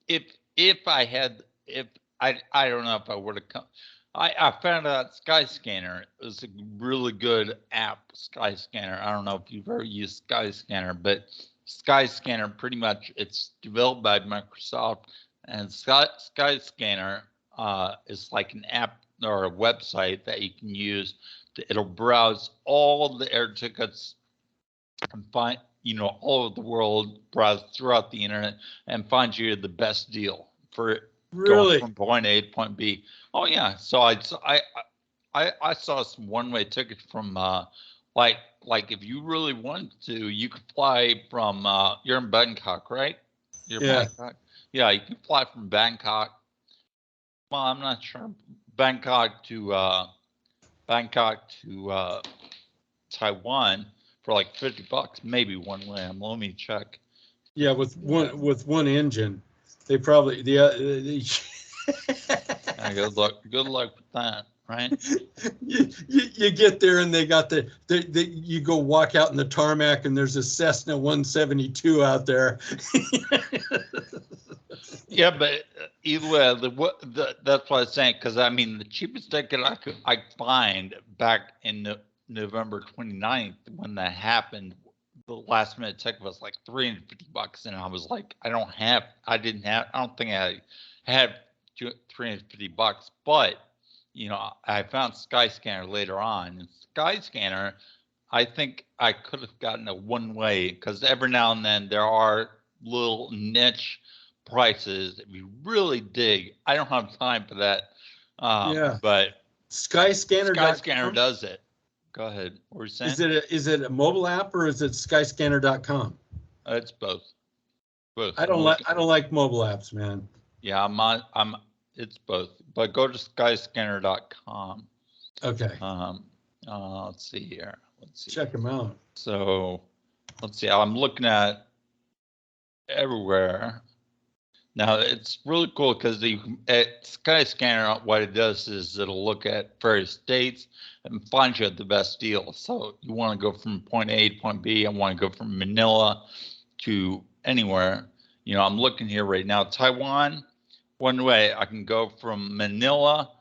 if I had if I don't know if I would have come. I found out Skyscanner is a really good app. Skyscanner. I don't know if you've ever used Skyscanner, but Skyscanner pretty much it's developed by Microsoft, and Skyscanner is like an app or a website that you can use. It'll browse all the air tickets and find all over the world, browse throughout the internet and find you the best deal for going Really? from point A to point B. Oh yeah, so I saw some one-way tickets from like if you really wanted to, you could fly from you're in Bangkok, right? You're Yeah. Bangkok. Yeah, you can fly from Bangkok. Well, I'm not sure. Bangkok to Taiwan for like $50, maybe one way. Let me check. Yeah. With one engine, they probably Good luck. Good luck with that, right? you get there and they got you go walk out in the tarmac and there's a Cessna 172 out there. Yeah, but either way, that's what I was saying. Because I mean, the cheapest ticket I find back in November 29th when that happened, the last minute ticket was like $350, and I was like, I don't think I had $350, but I found Skyscanner later on, and Skyscanner, I think I could have gotten a one way because every now and then there are little niche prices if you really dig. I don't have time for that, Yeah. but Skyscanner Skyscanner.com. does it. Go ahead. What were you saying? Is it a mobile app or is it skyscanner.com? It's both. Both. I don't like mobile apps, man. Yeah, it's both. But go to skyscanner.com. Okay. Let's see here. Let's see. Check them out. So let's see. I'm looking at everywhere. Now it's really cool because at Skyscanner, what it does is it'll look at various states and find you the best deal. So you want to go from point A to point B. I want to go from Manila to anywhere. I'm looking here right now. Taiwan, one way I can go from Manila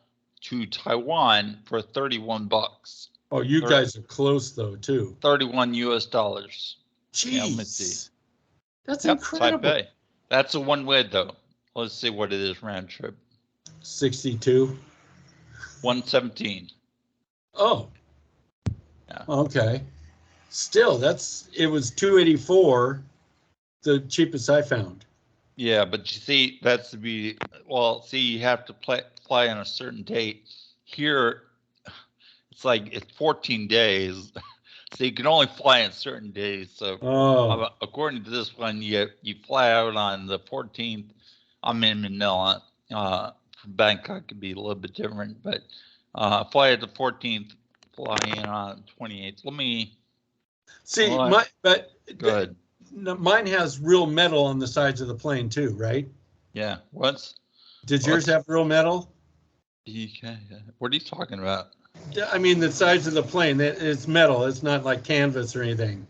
to Taiwan for $31. Oh, you guys are close though too. 31 US dollars. Jeez. Yeah, let me see. That's incredible. Taipei. That's a one way though. Let's see what it is round trip. 62. 117. Oh. Yeah. Okay. Still, it was 284, the cheapest I found. Yeah, but you see, that's to be, well, see, you have to fly on a certain date. Here, it's 14 days. So you can only fly on certain days. So according to this one, you fly out on the 14th. I'm in Manila. From Bangkok could be a little bit different, but fly at the 14th, fly in on the 28th. Let me see. Good. Mine has real metal on the sides of the plane too, right? Yeah. Did yours have real metal? Okay. What are you talking about? Yeah, I mean the sides of the plane. It's metal. It's not like canvas or anything,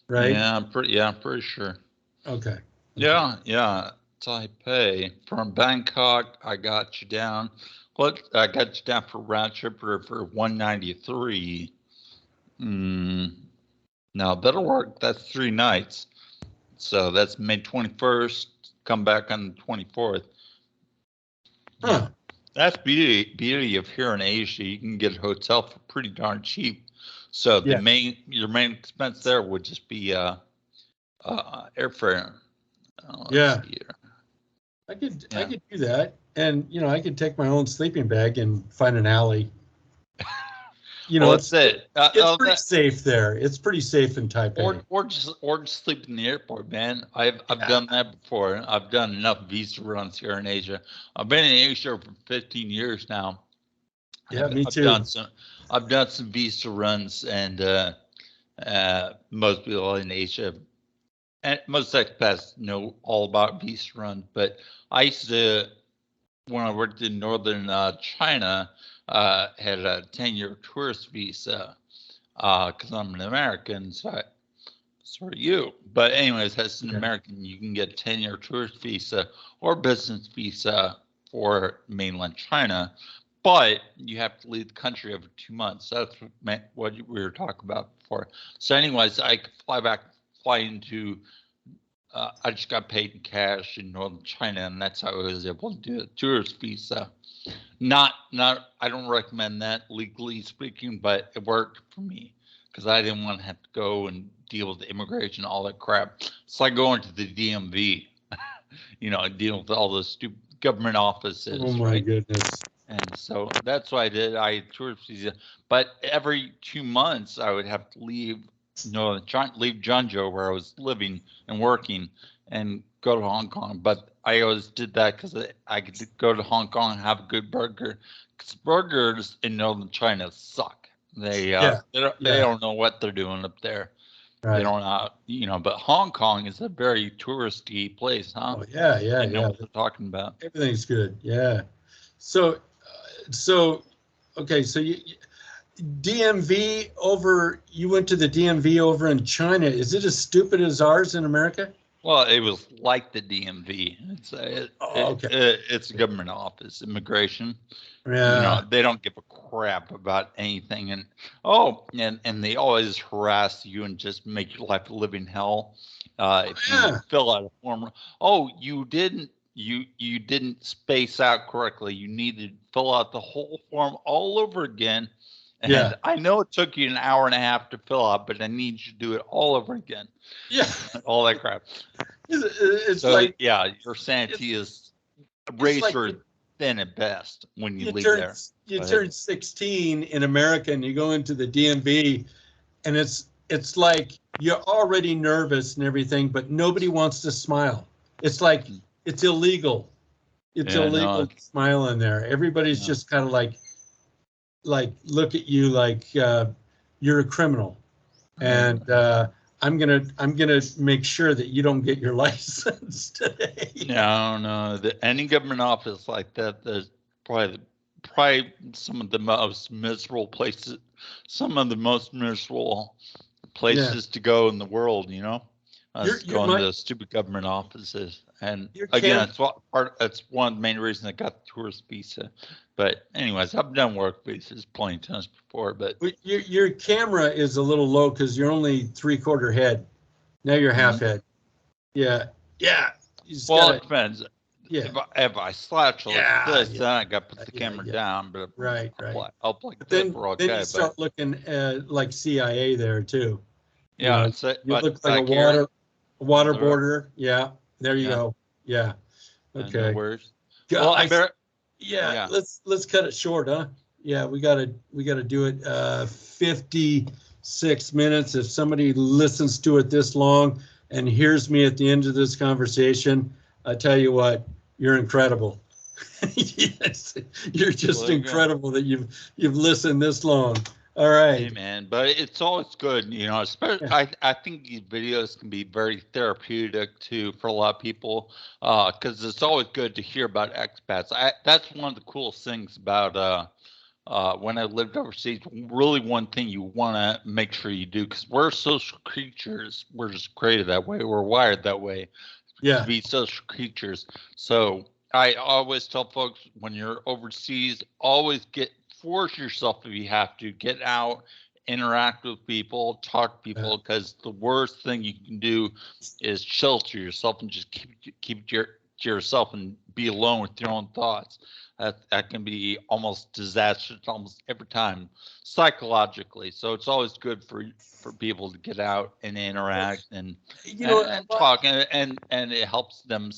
right? Yeah, I'm pretty sure. Okay. Yeah. Taipei from Bangkok. I got you down. I got you down for round trip for 193. Now that'll work. That's 3 nights. So that's May 21st. Come back on the 24th. Huh. Yeah. That's beauty of here in Asia. You can get a hotel for pretty darn cheap. So your main expense there would just be airfare. I could do that, and I could take my own sleeping bag and find an alley. It's pretty safe there. It's pretty safe in Taipei. Or just sleep in the airport, man. I've done that before. I've done enough visa runs here in Asia. I've been in Asia for 15 years now. Yeah, me too. I've done some visa runs, and most people in Asia and most expats know all about visa runs. But I used to, when I worked in northern China, had a 10-year tourist visa because I'm an American, so are you. But anyways, as an American, you can get a 10-year tourist visa or business visa for mainland China, but you have to leave the country every 2 months. That's what we were talking about before. So anyways, I could fly into I just got paid in cash in northern China, and that's how I was able to do a tourist visa. Not I don't recommend that legally speaking, but it worked for me because I didn't want to have to go and deal with the immigration, all that crap. It's like going to the DMV, deal with all the stupid government offices. Oh my goodness. And so that's what I did. I had tourist visa, but every 2 months I would have to leave Zhengzhou, where I was living and working, and go to Hong Kong. But I always did that because I could go to Hong Kong and have a good burger. Because burgers in northern China suck. They don't know what they're doing up there. Right. They don't but Hong Kong is a very touristy place, huh? Oh, yeah. They know what they're talking about. Everything's good. Yeah. So okay. So you DMV you went to the DMV over in China. Is it as stupid as ours in America? Well, it was like the DMV. It's a government office, immigration. Yeah. They don't give a crap about anything, and they always harass you and just make your life a living hell. If you fill out a form, you didn't space out correctly. You need to fill out the whole form all over again. And I know it took you an hour and a half to fill out, but I need you to do it all over again. Yeah. All that crap. It's your sanity is razor thin at best when you leave there. You turn 16 in America and you go into the DMV, and it's like you're already nervous and everything, but nobody wants to smile. It's like it's illegal. It's illegal to smile in there. Everybody's just kind of like look at you like you're a criminal, and I'm gonna make sure that you don't get your license today. No. Any government office like that, there's probably some of the most miserable places. Some of the most miserable places to go in the world. Us going to stupid government offices. And again, that's one of the main reasons I got the tourist visa. But anyways, I've done work visas plenty of times before. But your camera is a little low because you're only 3/4 head. Now you're half head. Yeah. Well, it depends. Yeah. If I slouch like this, then I got to put the camera down. But right. Up like then you start looking like CIA there too. Yeah. You look like a waterboarder. Yeah. There you go. Yeah. Okay. No worries. Well, let's cut it short, huh? Yeah, we gotta do it. 56 minutes. If somebody listens to it this long and hears me at the end of this conversation, I tell you what, you're incredible. Yes, you're just incredible that you've listened this long. All right. Hey, man, but it's always good, especially I think these videos can be very therapeutic too for a lot of people, because it's always good to hear about expats. That's one of the coolest things about when I lived overseas. Really, one thing you want to make sure you do, because we're social creatures. We're just created that way. We're wired that way to be social creatures. So I always tell folks, when you're overseas, always force yourself, if you have to, get out, interact with people, talk to people, because the worst thing you can do is shelter yourself and just keep to yourself and be alone with your own thoughts. That can be almost disastrous almost every time psychologically. So it's always good for people to get out and interact and talk, and it helps them,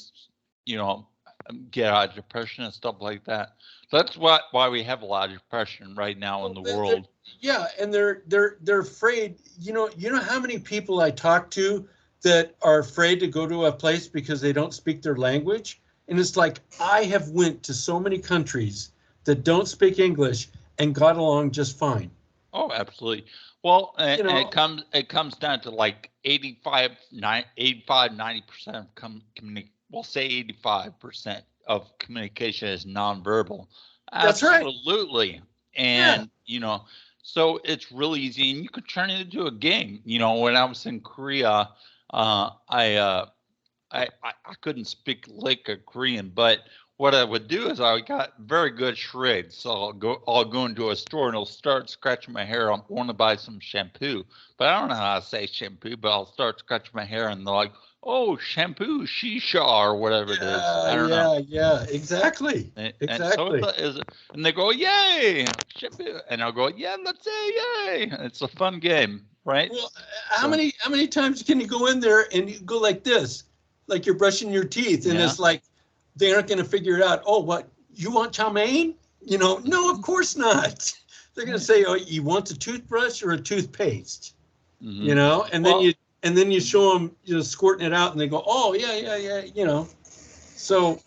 get out of depression and stuff like that. That's why we have a lot of depression right now in the world. Yeah, and they're afraid. You know how many people I talk to that are afraid to go to a place because they don't speak their language? And it's like, I have went to so many countries that don't speak English and got along just fine. Oh, absolutely. Well, and it comes down to like 90% of we'll say 85% of communication is nonverbal. That's right. Absolutely. And, so it's really easy, and you could turn it into a game. When I was in Korea, I couldn't speak lick of Korean, but what I would do is I got very good charades. So I'll go into a store and I'll start scratching my hair. I want to buy some shampoo, but I don't know how to say shampoo, but I'll start scratching my hair and they're like, oh, shampoo, shisha, or whatever it is. I don't know. Yeah, exactly. Exactly. And they go, yay, shampoo. And I'll go, yeah, let's say yay. It's a fun game, right? Well, how many times can you go in there and you go like this? Like you're brushing your teeth, and it's like they aren't going to figure it out. Oh, what, you want chow mein? No, of course not. They're going to say, oh, you want a toothbrush or a toothpaste? And then you show them, squirting it out, and they go, oh yeah. So,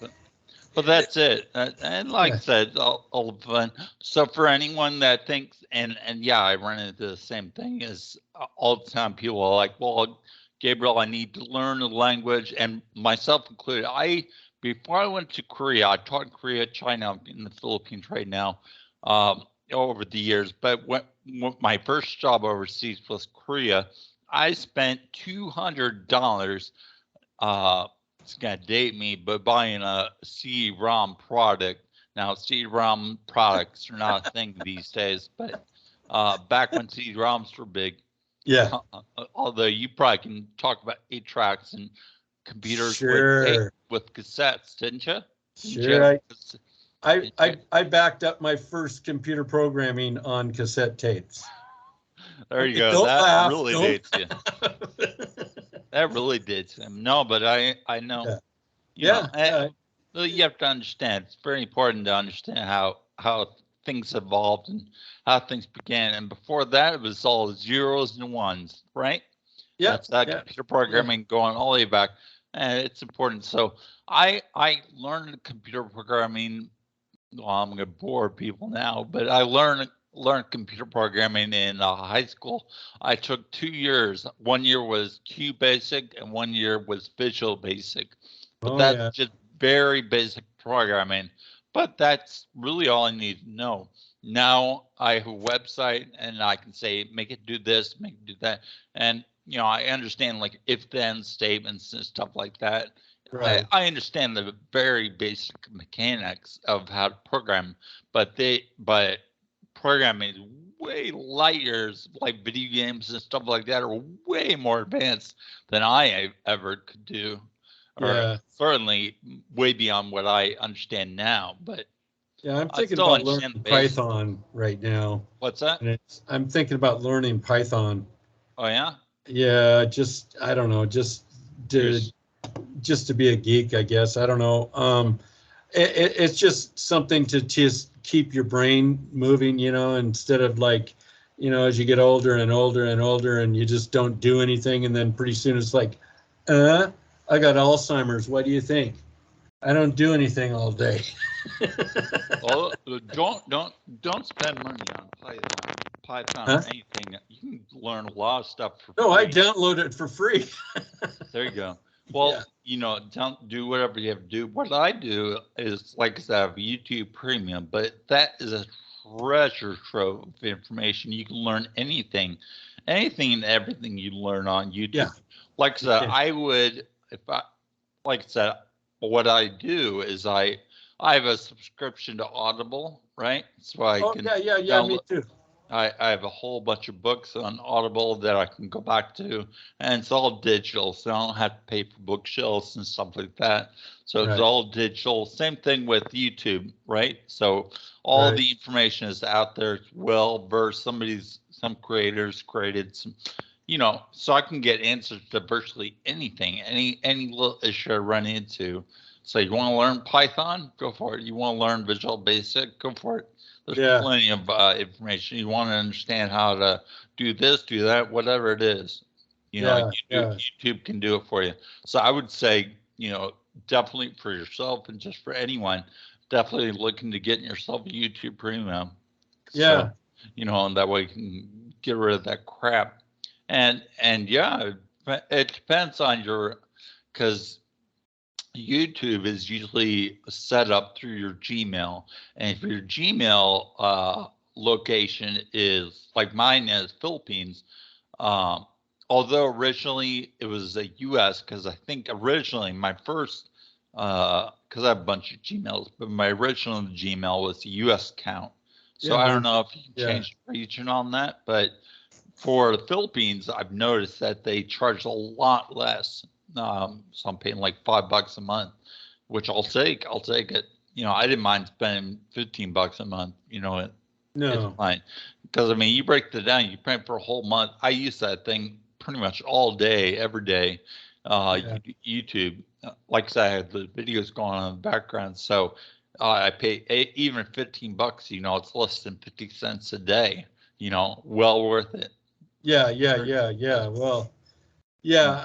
but that's it. And like I said, all fun. So for anyone that thinks, and I run into the same thing as all the time. People are like, well, Gabriel, I need to learn the language, and myself included. Before I went to Korea, I taught in Korea, China, I'm in the Philippines right now, over the years. But when my first job overseas was Korea, I spent $200. It's gonna date me, but buying a CD-ROM product. Now, CD-ROM products are not a thing these days, but back when CD-ROMs were big. Yeah. Although you probably can talk about 8 tracks and computers with cassettes, didn't you? Sure. I backed up my first computer programming on cassette tapes. There you go. That really dates you. That really dates him. No, but I know. You have to understand. It's very important to understand how things evolved and how things began. And before that, it was all zeros and ones, right? Yeah. That's computer programming going all the way back. And it's important. So I learned computer programming. Well, I'm going to bore people now, but I learned computer programming in high school. I took 2 years. 1 year was Q Basic and 1 year was Visual Basic. But that's just very basic programming. But that's really all I need to know. Now I have a website and I can say, make it do this, make it do that. And I understand like if-then statements and stuff like that. Right. I understand the very basic mechanics of how to program, but programming is way light years, like video games and stuff like that are way more advanced than I ever could do, or certainly way beyond what I understand now. But yeah, I'm I thinking still about understand learning the basics. Python right now. What's that? And I'm thinking about learning Python. Oh yeah. Yeah, I don't know, just to be a geek, I guess. I don't know. It's just something to just keep your brain moving, instead of like, as you get older and older and older and you just don't do anything. And then pretty soon it's like, I got Alzheimer's. What do you think? I don't do anything all day. Well, don't spend money on Python or anything. You can learn a lot of stuff for free. No, I download it for free. There you go. Well, don't do whatever you have to do. What I do is, like I said, I have YouTube Premium, but that is a treasure trove of information. You can learn anything and everything you learn on YouTube. Yeah. Like I said, like I said, what I do is I have a subscription to Audible, right? So I can me too. I have a whole bunch of books on Audible that I can go back to, and it's all digital, so I don't have to pay for bookshelves and stuff like that. So it's all digital. Same thing with YouTube, right? So all the information is out there. It's well versed. Some creators created some, so I can get answers to virtually anything, any little issue I run into. So you want to learn Python? Go for it. You want to learn Visual Basic? Go for it. There's plenty of information. You want to understand how to do this, do that, whatever it is. YouTube can do it for you. So I would say, definitely for yourself and just for anyone, definitely looking to getting yourself a YouTube Premium. Yeah. So, and that way you can get rid of that crap. And yeah, it depends on because YouTube is usually set up through your Gmail, and if your Gmail location is like mine is Philippines, although originally it was a U.S. because I think originally my first because I have a bunch of Gmails, but my original Gmail was a U.S. account. So I don't know if you can change the region on that, but for the Philippines, I've noticed that they charge a lot less. So I'm paying like $5 a month, which I'll take. I'll take it. I didn't mind spending $15 a month. It's fine. Because you break that down, you pay for a whole month. I use that thing pretty much all day, every day. YouTube, like I said, I had the videos going on in the background, so I pay even $15. It's less than 50 cents a day. Well worth it. Yeah. Well. Yeah,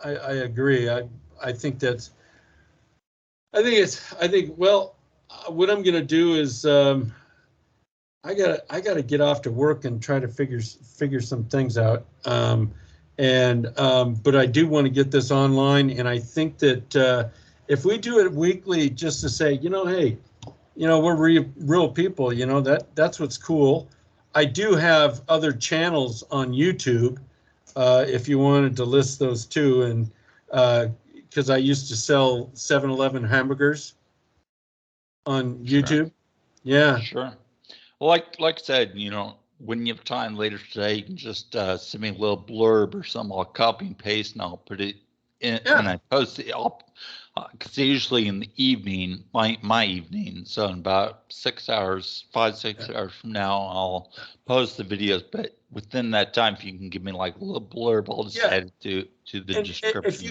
I agree. I think well, what I'm going to do is I got to get off to work and try to figure some things out. But I do want to get this online, and I think that if we do it weekly, just to say, hey, we're real people, that's what's cool. I do have other channels on YouTube. If you wanted to list those too, and because I used to sell 7-Eleven hamburgers on YouTube. Yeah. Sure. Well, like I said, when you have time later today, you can just send me a little blurb or something. I'll copy and paste, and I'll put it in, and I post it. Because usually in the evening, my evening, so in about 6 hours, 6 hours from now, I'll post the videos. But within that time, if you can give me like a little blurb, I'll just add it to the description. If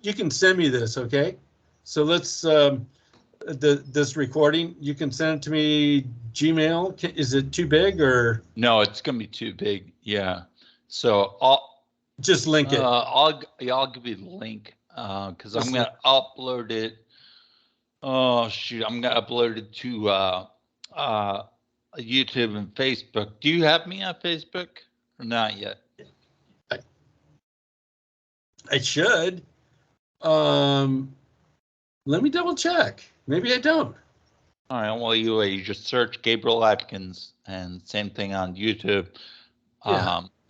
you can send me this, okay? So let's this recording. You can send it to me Gmail. Is it too big or? No, it's gonna be too big. Yeah. So I'll just link it. I'll give you the link. Because I'm gonna upload it. Oh shoot, I'm gonna upload it to YouTube and Facebook. Do you have me on Facebook or not yet? I should. Let me double check. Maybe I don't. All right. Well, you just search Gabriel Atkins, and same thing on YouTube.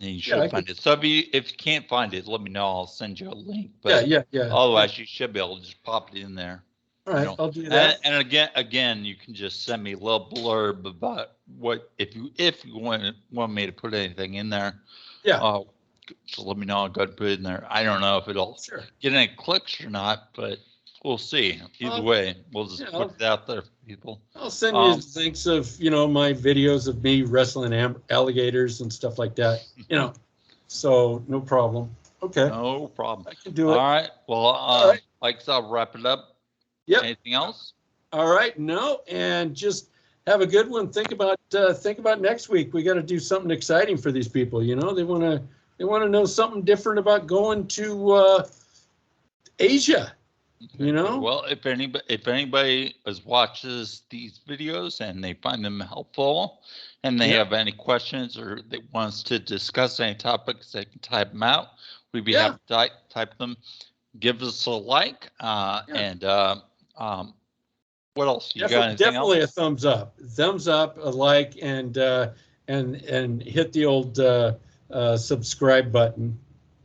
And you should find it. So if you can't find it, let me know. I'll send you a link. But yeah. Otherwise, you should be able to just pop it in there. All right, I'll do that. And again, you can just send me a little blurb about what if you want me to put anything in there. Yeah. So let me know. I'll go to put it in there. I don't know if it'll get any clicks or not, but we'll see. Either way, we'll just put it out there for people. I'll send you links of my videos of me wrestling alligators and stuff like that. So no problem. Okay. No problem. I can do it. All right. Well, like I said, I'll wrap it up. Yep. Anything else? All right. No, and just have a good one. Think about next week. We got to do something exciting for these people. They want to know something different about going to Asia. Well, if anybody watches these videos and they find them helpful, and they have any questions or they want us to discuss any topics, they can type them out. We'd be happy to type them. Give us a like, and what else? You got anything definitely else? A thumbs up, a like, and hit the old subscribe button,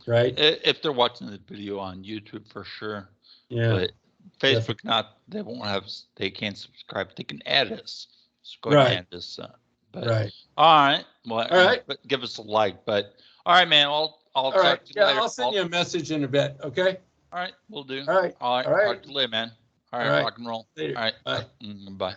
right? If they're watching the video on YouTube, for sure. Yeah. But Facebook, they won't have. They can't subscribe. They can add us. So go ahead and add us. But, all right. Well, all right. But give us a like. But all right, man. I'll talk to you later. I'll send you a message in a bit. Okay. All right, we'll do. All right. All right. Talk to you later, man. All right. Rock and roll. Later. All right. Bye. Bye.